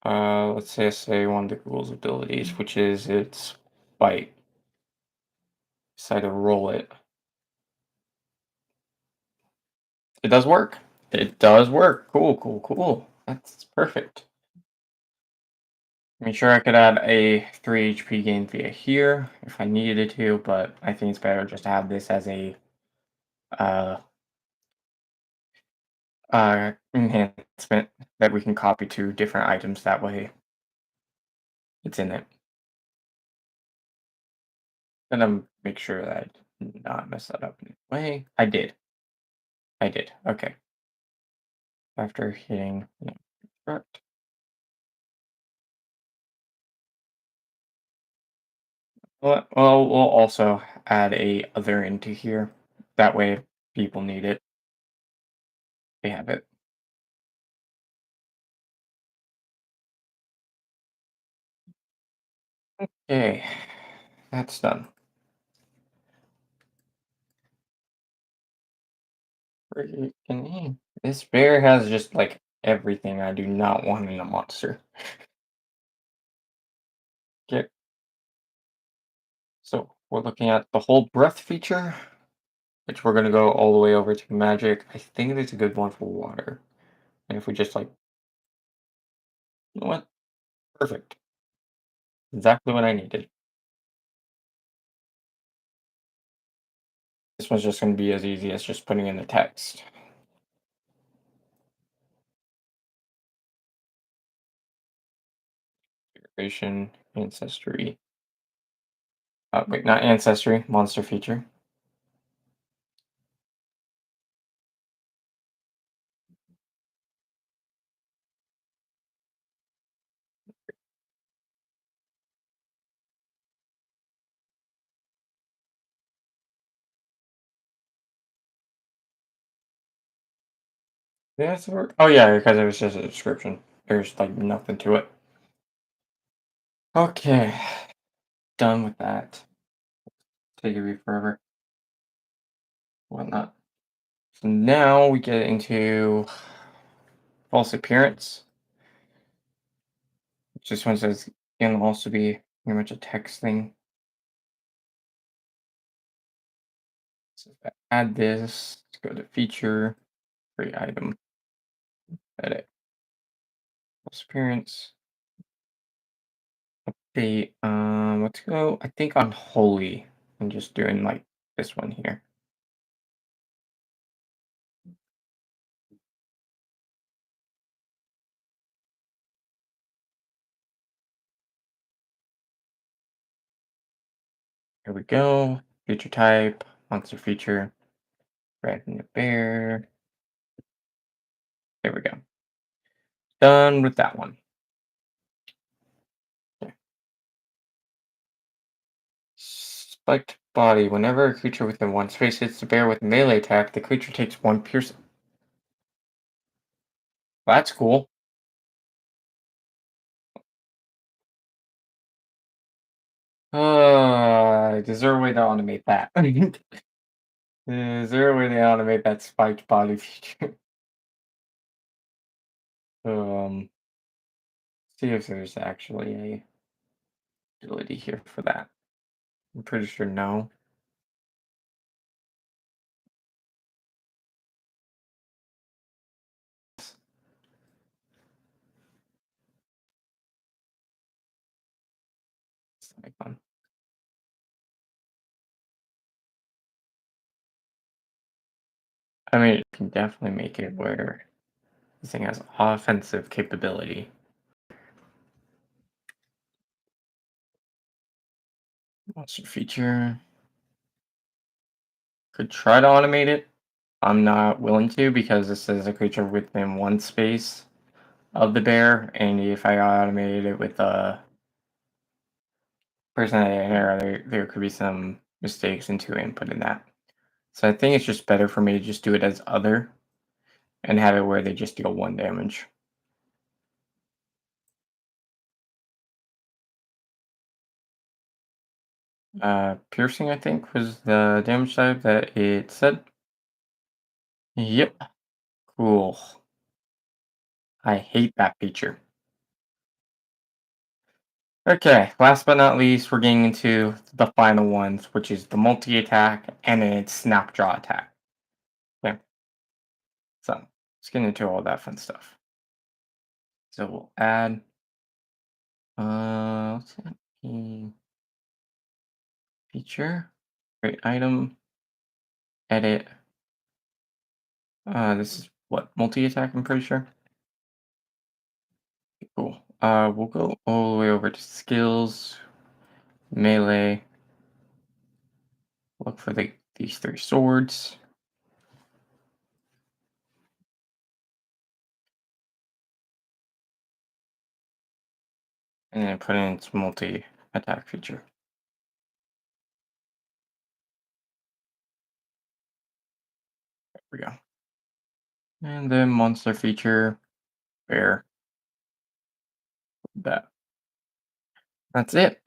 S1: let's say one of the Ghoul's abilities, which is its bite, decide to roll it. It does work. It does work. Cool, cool, cool. That's perfect. I'm sure I could add a 3 HP gain via here if I needed it to, but I think it's better just to have this as a uh, enhancement that we can copy to different items. That way, it's in it. And then make sure that I did not mess that up in any way. I did. I did. Okay. After hitting correct. Well, we'll also add a other into here. That way, if people need it, they have it. Okay, that's done. Freaking A. This bear has just like everything I do not want in a monster. Okay, so we're looking at the whole breath feature, which we're gonna go all the way over to magic. I think it's a good one for water. And if we just like, you know what? Perfect. Exactly what I needed. This one's just gonna be as easy as just putting in the text. Configuration, ancestry. Wait, not ancestry, monster feature. That's work. Oh yeah, because it was just a description. There's like nothing to it. Okay, done with that. Take a read forever. Whatnot. So now we get into false appearance. This one says can also be pretty much a text thing. So if I add this, let's go to feature, create item, edit, false appearance, update. Let's go. I think on holy. I'm just doing like this one here. Here we go. Feature type, monster feature, brand bear. There we go. Done with that one. Okay. Spiked body. Whenever a creature within one space hits the bear with melee attack, the creature takes one piercing. That's cool. Is there a way to automate that? Is there a way to automate that spiked body feature? Um, see if there's actually a ability here for that. I'm pretty sure no. It's like fun. I mean, you can definitely make it where this thing has offensive capability. Monster feature. Could try to automate it. I'm not willing to because this is a creature within one space of the bear, and if I automated it with a person that hair, there could be some mistakes into input in that. So I think it's just better for me to just do it as other and have it where they just deal one damage. Piercing, I think, was the damage type that it said. Yep, cool. I hate that feature. Okay, last but not least, we're getting into the final ones, which is the multi attack and then its snapdraw attack. Okay, so let's get into all that fun stuff. So we'll add, what's that? Feature, create item, edit. This is what multi attack. I'm pretty sure. Cool. We'll go all the way over to skills, melee. Look for these three swords. And then put in its multi attack feature. There we go. And then monster feature, bear. That. That's it.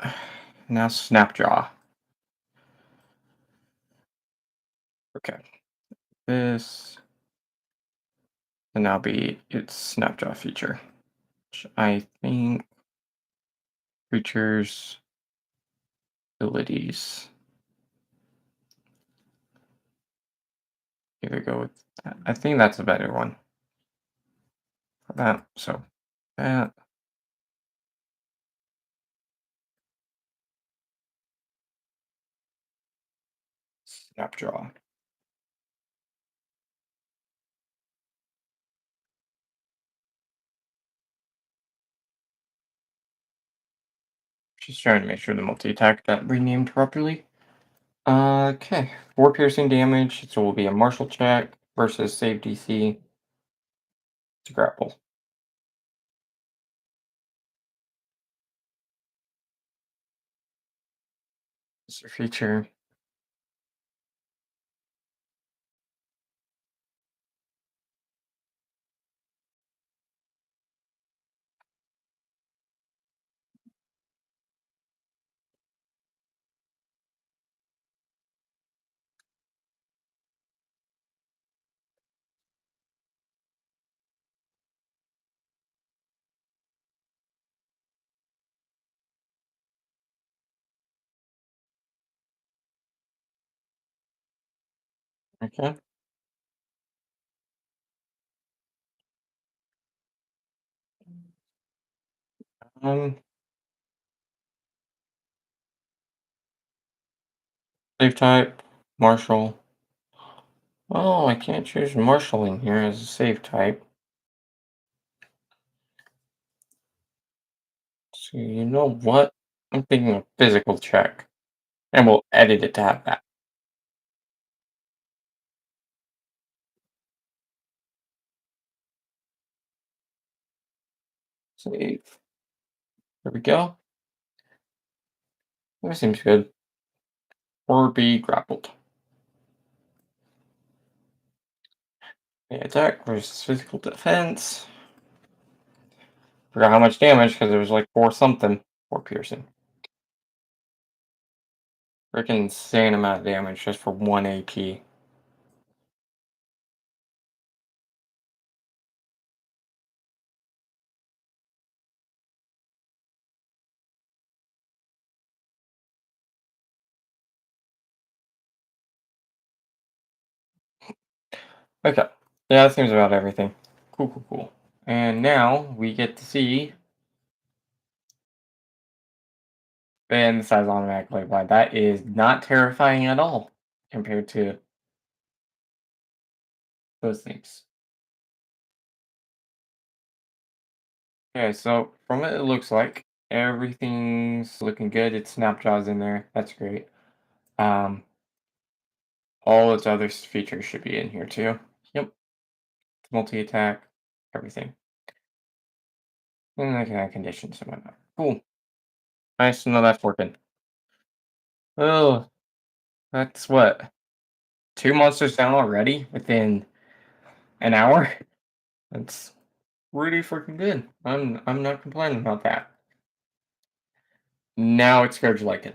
S1: Now snapjaw. Okay. This will now be its snapjaw feature. Which I think creatures abilities. Either go with that. I think that's a better one for that. So that snapjaw. Just trying to make sure the multi attack got renamed properly. Okay. 4 piercing damage. So it will be a martial check versus save DC to grapple. This is a feature. Okay. Um, save type, Marshall. Oh, I can't choose Marshall in here as a save type. So you know what? I'm thinking a physical check, and we'll edit it to have that. Save. There we go. That seems good. Or be grappled. Okay, attack versus physical defense. Forgot how much damage because it was like four something. Four piercing. Freaking insane amount of damage just for one AP. Okay. Yeah, that seems about everything. Cool, cool, cool. And now we get to see and the size automatically applied. That is not terrifying at all compared to those things. Okay, so from what it looks like, everything's looking good. It's snapjaws in there. That's great. Um, all its other features should be in here too. Yep, multi attack, everything, and that kind of conditions and whatnot. Cool, nice to know that's working. Oh, that's what, two monsters down already within an hour. That's pretty freaking good. I'm not complaining about that. Now it's Scourge Lycan.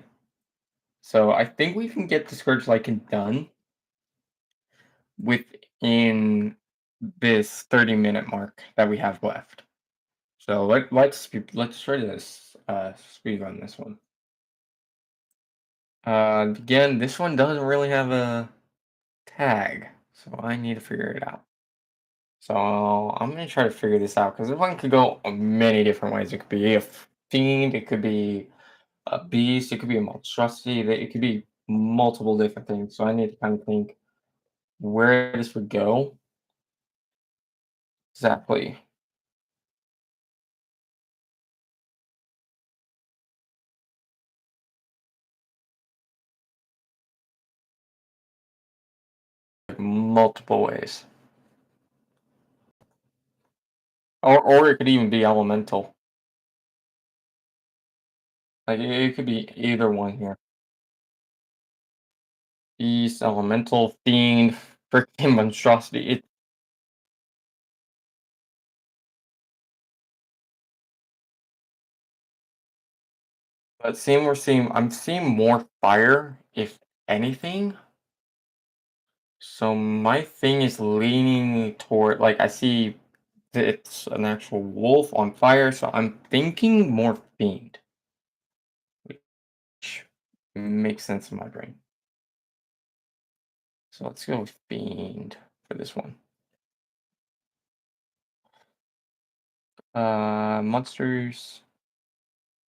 S1: So I think we can get the Scourge Lycan done within this 30-minute mark that we have left. So let's try this speed run this one. Again, this one doesn't really have a tag, so I need to figure it out. So I'm gonna try to figure this out because this one could go many different ways. It could be a fiend, it could be a beast, it could be a monstrosity, it could be multiple different things. So I need to kind of think where this would go exactly. Like, multiple ways. Or it could even be elemental. Like it could be either one here. Beast, elemental, fiend, freaking monstrosity. But I'm seeing more fire, if anything. So my thing is leaning toward like I see that it's an actual wolf on fire, so I'm thinking more fiend, which makes sense in my brain. So let's go with fiend for this one. Monsters.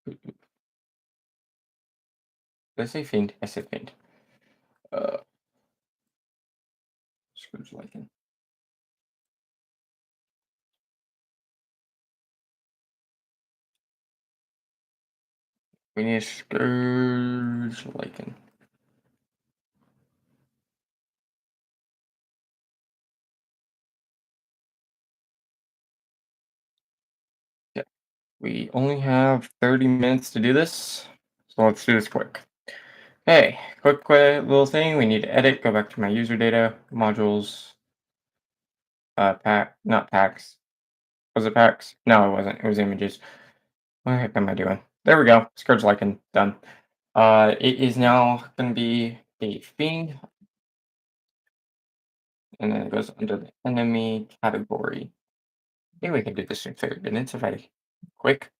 S1: Did I say fiend? I said fiend. Uh, Scrooge Lycan. We need a Scourge Lycan. Yeah, we only have 30 minutes to do this, so let's do this quick. Hey, quick little thing. We need to edit. Go back to my user data modules. Not packs. Was it packs? No, it wasn't. It was images. What the heck am I doing? There we go. Scourge Lycan done. It is now going to be a fiend, and then it goes under the enemy category. Maybe we can do this in 30 minutes if I quick.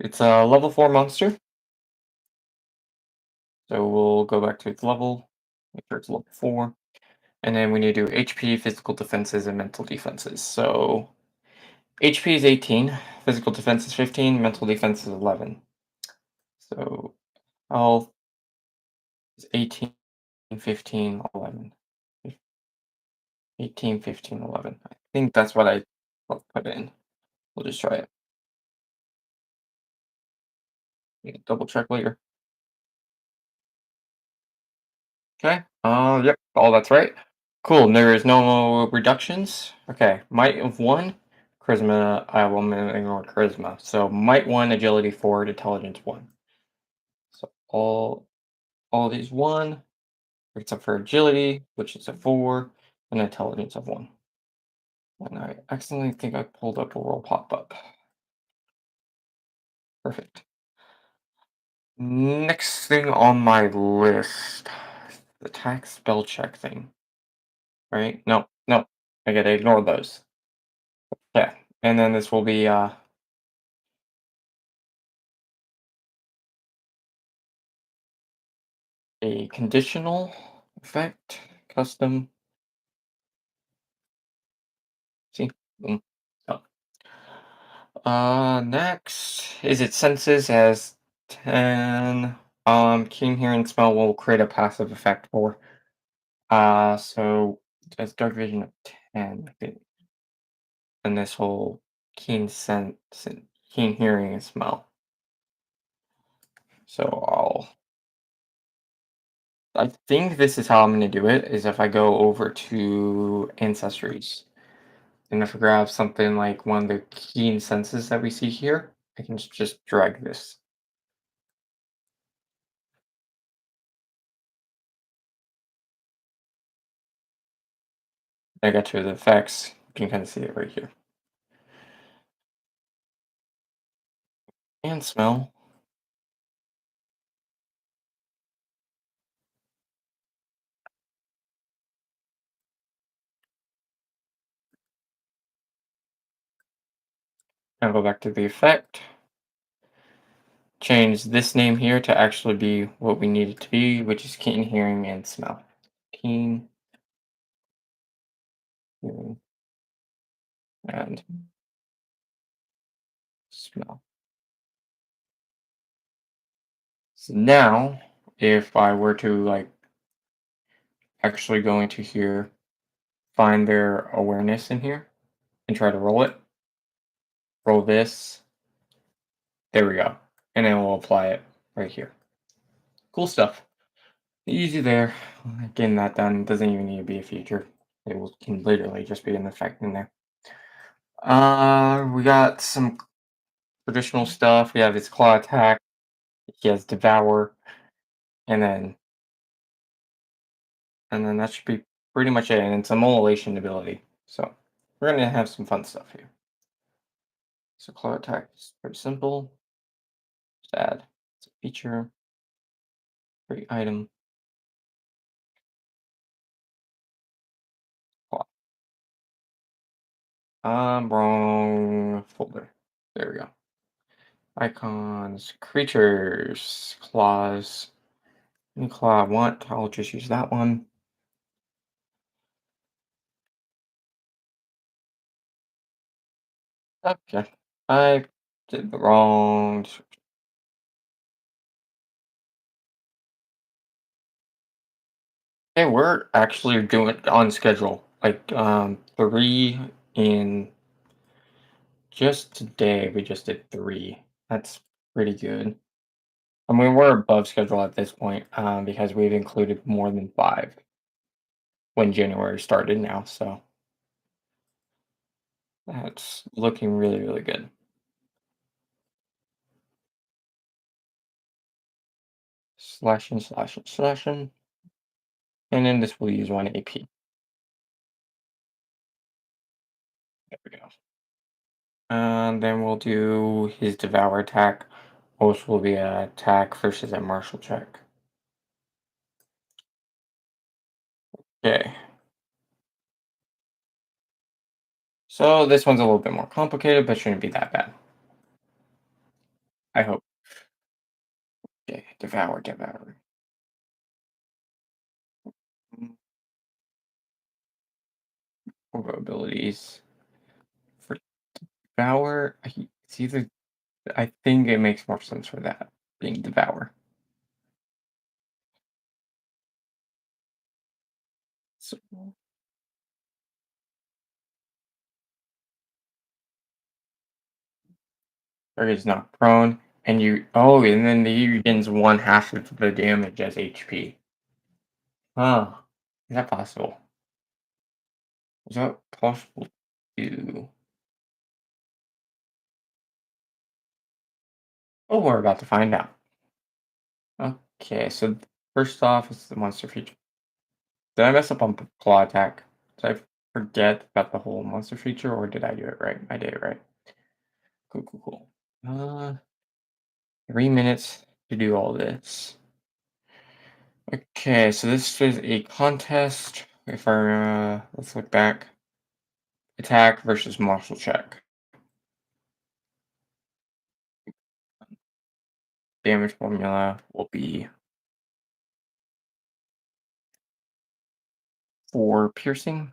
S1: It's a level 4 monster, so we'll go back to its level. Make sure it's level 4. And then we need to do HP, physical defenses, and mental defenses. So HP is 18, physical defense is 15, mental defense is 11. So health is 18, 15, 11. 18, 15, 11. I think that's what I'll put in. We'll just try it. Double check later. Okay. Yep. All that's right. Cool. There is no reductions. Okay. Might of one. Charisma. I will ignore charisma. So might one, agility four, intelligence one. So all these one, except for agility, which is a four, and intelligence of one. And I accidentally think I pulled up a roll pop up. Perfect. Next thing on my list, the attack spell check thing. Right? No, no. I gotta ignore those. Yeah. And then this will be a conditional effect, custom. See? Boom. Oh. Next is it senses as 10. Keen hearing smell will create a passive effect for. So as dark vision of 10, I think. And this whole keen sense and keen hearing and smell. So I think this is how I'm gonna do it, is if I go over to ancestries. And if I grab something like one of the keen senses that we see here, I can just drag this. I got to the effects. You can kind of see it right here. And smell. I'll go back to the effect. Change this name here to actually be what we need it to be, which is keen hearing and smell. Keen hearing and smell. So now, if I were to like actually go into here, find their awareness in here, and try to roll it, roll this. There we go. And then we'll apply it right here. Cool stuff. Easy there. Getting that done doesn't even need to be a feature. Can literally just be an effect in there. We got some traditional stuff. We have his claw attack. He has devour, and then that should be pretty much it. And it's a molation ability. So we're gonna have some fun stuff here. So claw attack is pretty simple. Just add it's a feature, great item. Claw. Wrong folder. There we go. Icons, creatures, claws. Any claw I want, I'll just use that one. Okay. I did the wrong. Hey, we're actually doing it on schedule. Like three in just today we just did three. That's pretty good. I mean we're above schedule at this point, because we've included more than five when January started now, so that's looking really, really good. Slashing, slashing, slashing. And then this will use one AP. There we go. And then we'll do his Devour attack, which will be an attack versus a martial check. Okay. So this one's a little bit more complicated, but shouldn't be that bad. I hope. Okay, Devour, Devour. combo abilities for Devour. It's either I think it makes more sense for that being Devour. So target is not prone, and and then the gains one half of the damage as HP. Huh? Is that possible? Is that possible to? Oh, we're about to find out. Okay, so first off, it's the monster feature. Did I mess up on claw attack? Did I forget about the whole monster feature, or did I do it right? I did it right. Cool, cool, cool. 3 minutes to do all this. Okay, so this is a contest. If I let's look back. Attack versus martial check. Damage formula will be 4 piercing,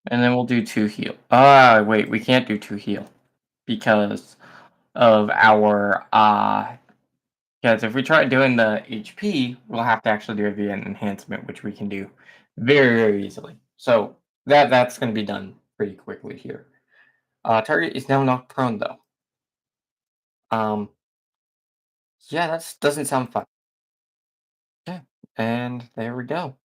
S1: and then we'll do 2 heal. Wait, we can't do 2 heal because of our because if we try doing the HP, we'll have to actually do it via an enhancement, which we can do very, very easily. So that's going to be done pretty quickly here. Target is now not prone though. Um, yeah, that doesn't sound fun. Yeah, and there we go.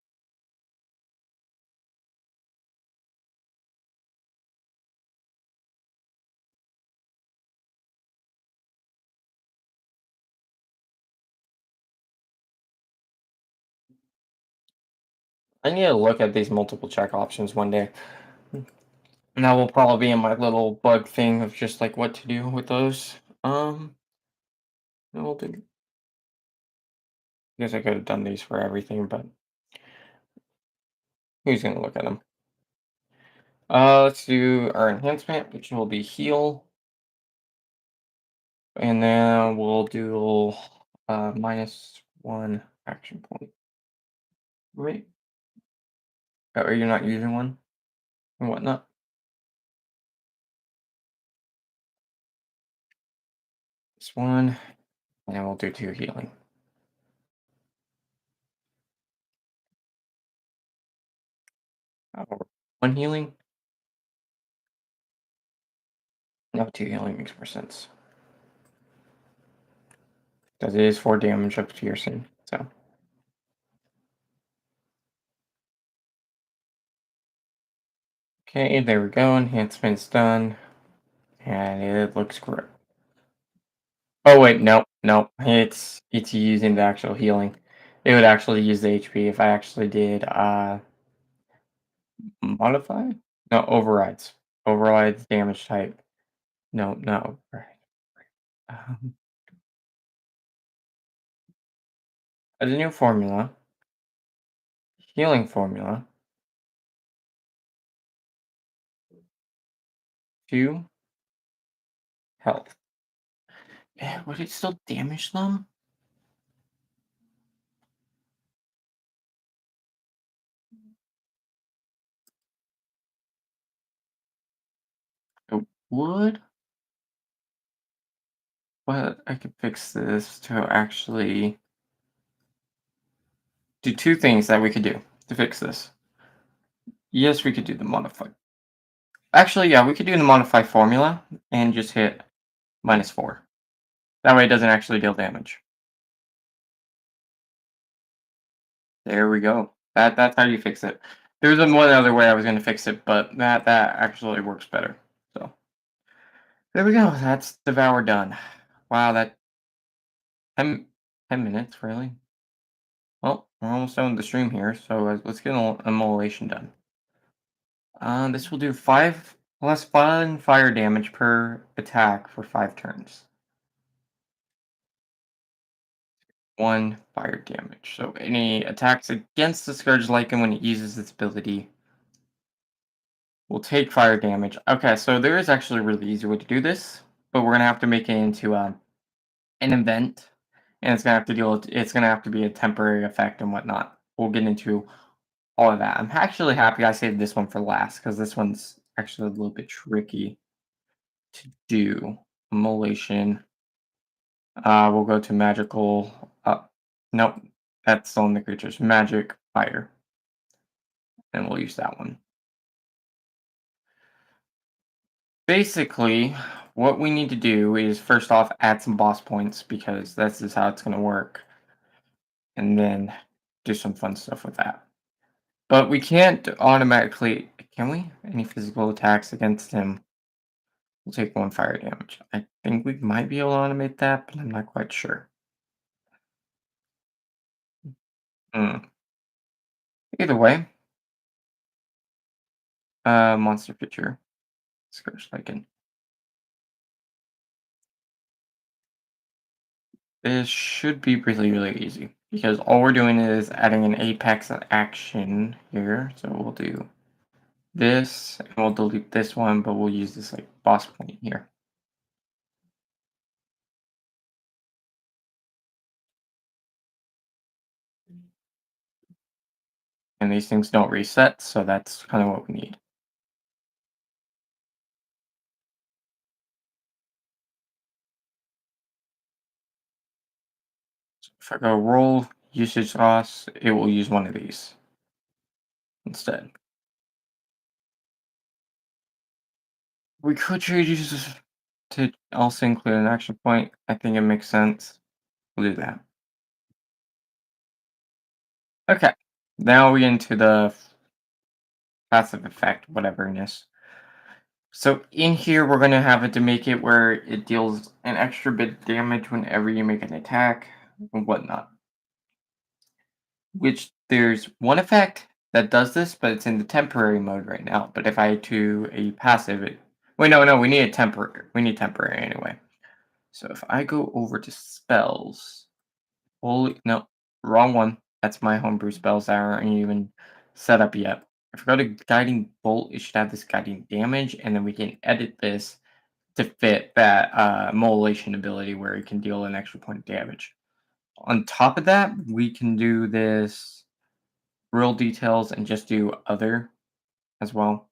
S1: I need to look at these multiple check options one day. And that will probably be in my little bug thing of just like what to do with those. We'll do. I guess I could have done these for everything, but who's gonna look at them? Let's do our enhancement, which will be heal, and then we'll do -1 action point. Wait, are you not using one and whatnot? This one, and then we'll do 2 healing. Or 1 healing? No, 2 healing makes more sense. Because it is 4 damage of piercing, so. Okay, there we go. Enhancement's done. And it looks great. Oh wait, no, no. It's using the actual healing. It would actually use the HP if I actually did modify? No, overrides. Overrides damage type. No, no. Right. Um, as a new formula, healing formula, 2 health. Would it still damage them? It would, but I could fix this to actually do 2 things that we could do to fix this. Yes, we could do the modify. Actually, yeah, we could do the modify formula and just hit -4. That way it doesn't actually deal damage. There we go. That's how you fix it. There's one other way I was gonna fix it, but that actually works better. So there we go. That's Devour done. Wow, that 10 minutes, really? Well, we're almost done with the stream here, so let's get an immolation done. This will do 5 less fun fire damage per attack for 5 turns. 1 fire damage. So any attacks against the Scourge Lycan when it uses its ability will take fire damage. Okay, so there is actually a really easy way to do this, but we're gonna have to make it into an event, and it's gonna have to be a temporary effect and whatnot. we'll get into all of that. I'm actually happy I saved this one for last because this one's actually a little bit tricky to do. Immolation. We'll go to magical. Nope, that's still in the creatures. Magic fire, and we'll use that one. Basically, what we need to do is first off add some boss points because this is how it's going to work, and then do some fun stuff with that. But we can't automatically, can we? Any physical attacks against him will take 1 fire damage. I think we might be able to automate that, but I'm not quite sure. Hmm. Either way, monster creature, Scourge Lycan. This should be really, really easy because all we're doing is adding an apex action here. So we'll do this, and we'll delete this one, but we'll use this like boss point here. And these things don't reset, so that's kind of what we need. So if I go roll usage loss, it will use one of these instead. We could choose to also include an action point. I think it makes sense. We'll do that. Okay. Now we get into the passive effect, whateverness. So in here, we're going to have it to make it where it deals an extra bit of damage whenever you make an attack and whatnot. Which there's one effect that does this, but it's in the temporary mode right now. But if I do a passive, wait, no, we need a temporary. We need temporary anyway. So if I go over to spells, holy no, wrong one. That's my homebrew spells that aren't even set up yet. If I go to guiding bolt, it should have this guiding damage, and then we can edit this to fit that molation ability where it can deal an extra point of damage. On top of that, we can do this real details and just do other as well.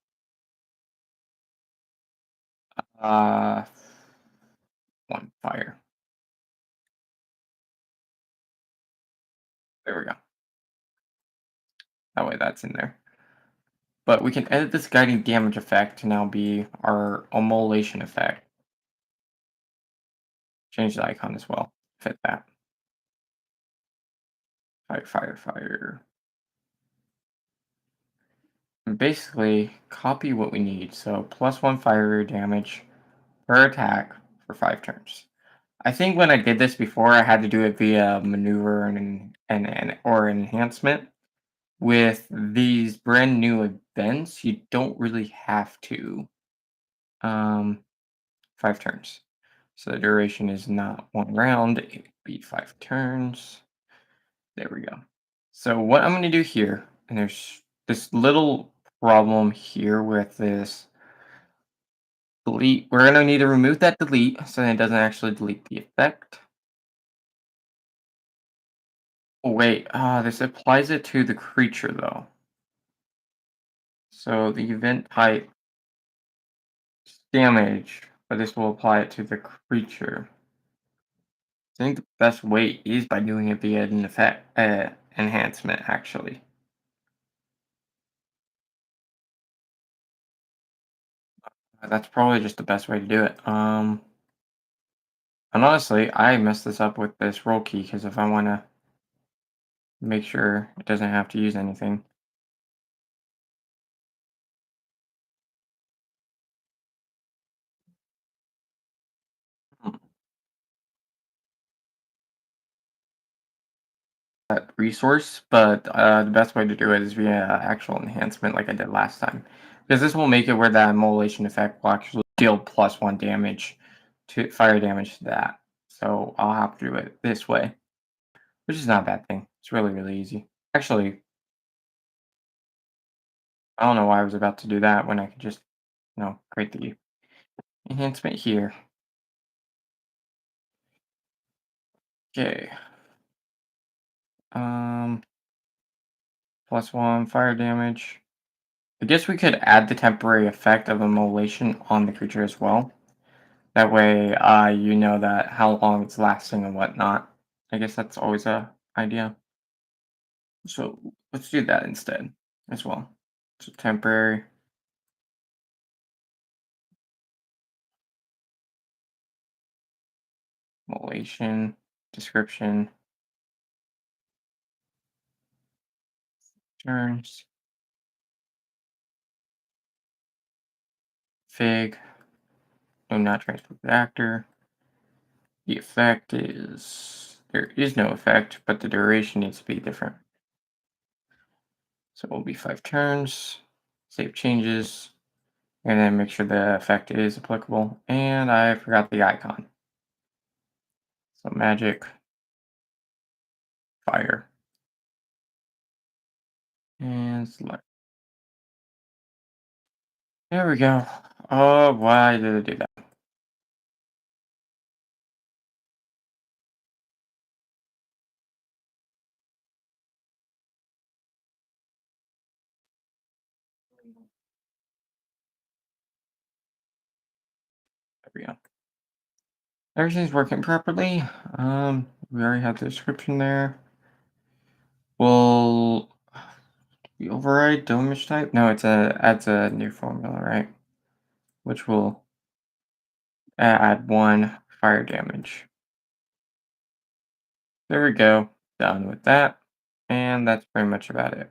S1: Uh, 1 fire. There we go. That way that's in there. But we can edit this guiding damage effect to now be our immolation effect. Change the icon as well. Fit that. Fire, fire, fire. And basically, copy what we need. So +1 fire damage per attack for 5 turns. I think when I did this before, I had to do it via maneuver and or enhancement. With these brand new events, you don't really have to. Um, 5 turns. So the duration is not 1 round, it would be 5 turns. There we go. So what I'm going to do here, and there's this little problem here with this delete. We're going to need to remove that delete so that it doesn't actually delete the effect. Oh, wait, this applies it to the creature though. So the event type damage, but this will apply it to the creature. I think the best way is by doing it via an effect enhancement, actually. That's probably just the best way to do it. And honestly, I messed this up with this roll key because if I want to make sure it doesn't have to use anything. Hmm. That resource, but the best way to do it is via actual enhancement like I did last time. Because this will make it where that immolation effect will actually deal +1 damage to fire damage to that. So I'll have to do it this way, which is not a bad thing. It's really, really easy. Actually, I don't know why I was about to do that when I could just, create the enhancement here. Okay. Um, +1 fire damage. I guess we could add the temporary effect of immolation on the creature as well. That way, you know that how long it's lasting and whatnot. I guess that's always a idea. So let's do that instead as well. So temporary immolation description turns fig. No, not transport the actor. The effect is there is no effect, but the duration needs to be different. So it will be 5 turns. Save changes. And then make sure the effect is applicable. And I forgot the icon. So magic, fire, and select. There we go. Oh, why did it do that? There we go. Everything's working properly. We already have the description there. Will we override damage type? No, it's a adds a new formula, right? Which will add 1 fire damage. There we go. Done with that. And that's pretty much about it.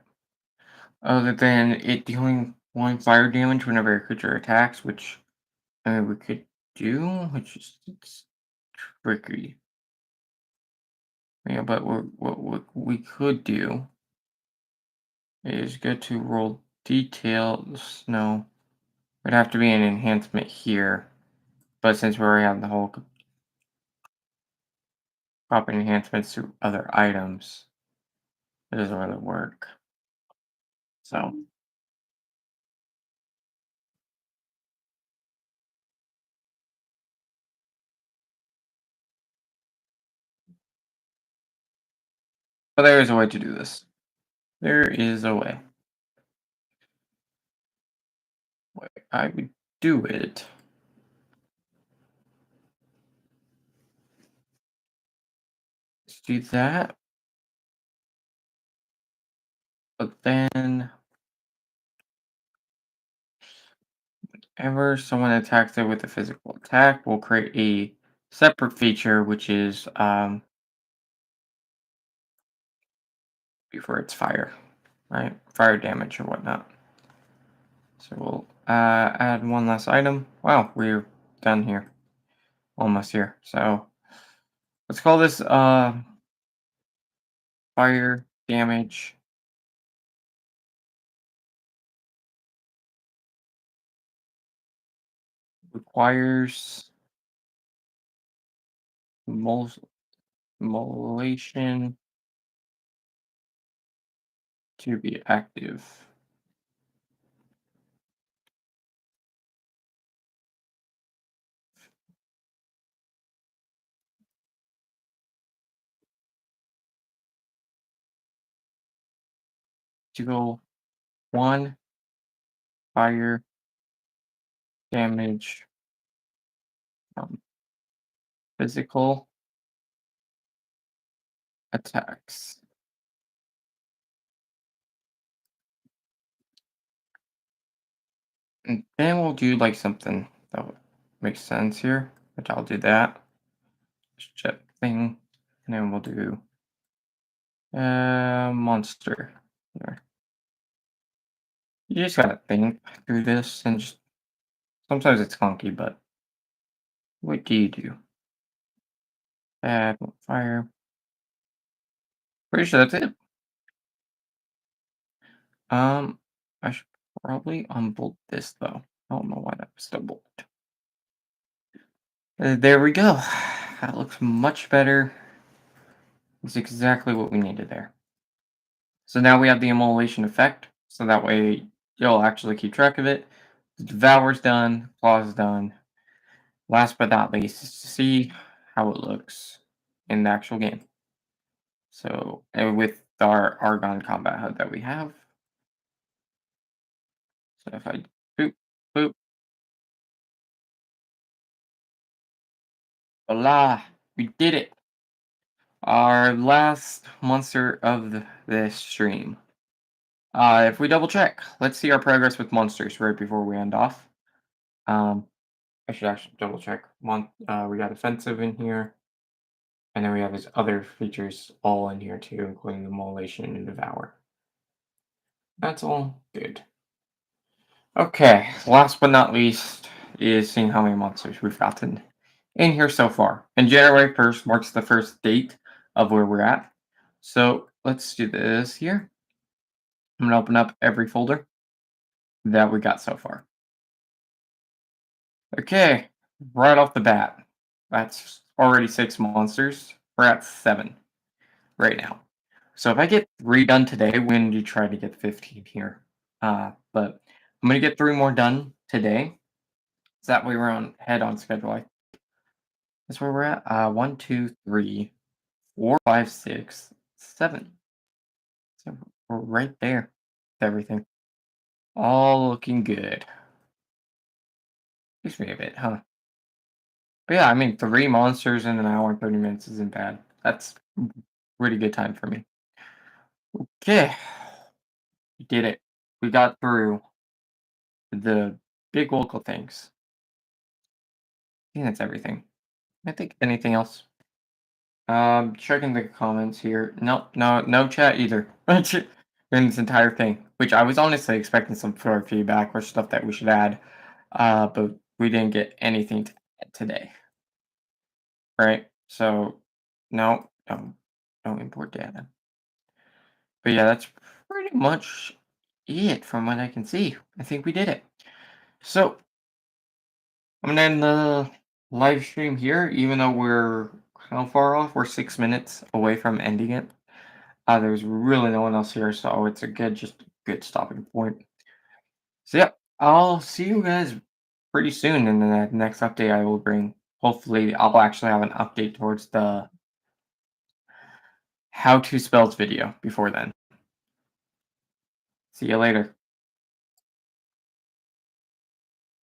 S1: Other than it dealing 1 fire damage whenever a creature attacks, which I mean we could do, which is it's tricky. Yeah, but what we could do is go to roll details. No, it'd have to be an enhancement here. But since we already have the whole copy enhancements to other items, it doesn't really work. So, but there is a way to do this. There is a way. I would do it. Let's do that. But then, whenever someone attacks it with a physical attack, we'll create a separate feature, which is before it's fire, right? Fire damage or whatnot. So we'll add one last item. Wow, we're done here, almost here. So let's call this fire damage requires mol- molation to be active. To go 1 fire damage from physical attacks. And then we'll do like something that makes sense here, which I'll do that. Just check thing. And then we'll do monster here. You just gotta think through this and just sometimes it's clunky, but what do you do? Add fire. Pretty sure that's it. Um, I should probably unbolt this though. I don't know why that was still bolted. There we go. That looks much better. It's exactly what we needed there. So now we have the immolation effect, so that way you'll actually keep track of it. The Devour's done, Claw's done. Last but not least is to see how it looks in the actual game. So with our Argon combat HUD that we have. So if I boop, boop, voila, we did it. Our last monster of this stream. If we double check, let's see our progress with monsters right before we end off. I should actually double check. We got offensive in here, and then we have his other features all in here too, including the molation and devour. That's all good. Okay, last but not least is seeing how many monsters we've gotten in here so far. And January 1st marks the first date of where we're at. So let's do this here. I'm gonna open up every folder that we got so far. Okay, right off the bat, that's already 6 monsters. We're at 7 right now. So if I get 3 done today, we're going to try to get 15 here. But I'm going to get 3 more done today. So that way we're on head on schedule. That's where we're at. 1, 2, 3, 4, 5, 6, 7. So we're right there with everything. All looking good. Takes me a bit, huh? But yeah, I mean, 3 monsters in an hour and 30 minutes isn't bad. That's pretty good time for me. Okay, we did it. We got through the big local things. I think that's everything. I think anything else. Checking the comments here. No, no, no chat either. In this entire thing, which I was honestly expecting some sort of feedback or stuff that we should add, but we didn't get anything to add today. Right? So, no, no import data. But yeah, that's pretty much it from what I can see. I think we did it. So, I'm gonna end the live stream here, even though we're how far off? We're 6 minutes away from ending it. There's really no one else here, so it's a just good stopping point. So yeah, I'll see you guys pretty soon in the next update I will bring. Hopefully, I'll actually have an update towards the how to spells video before then. See you later.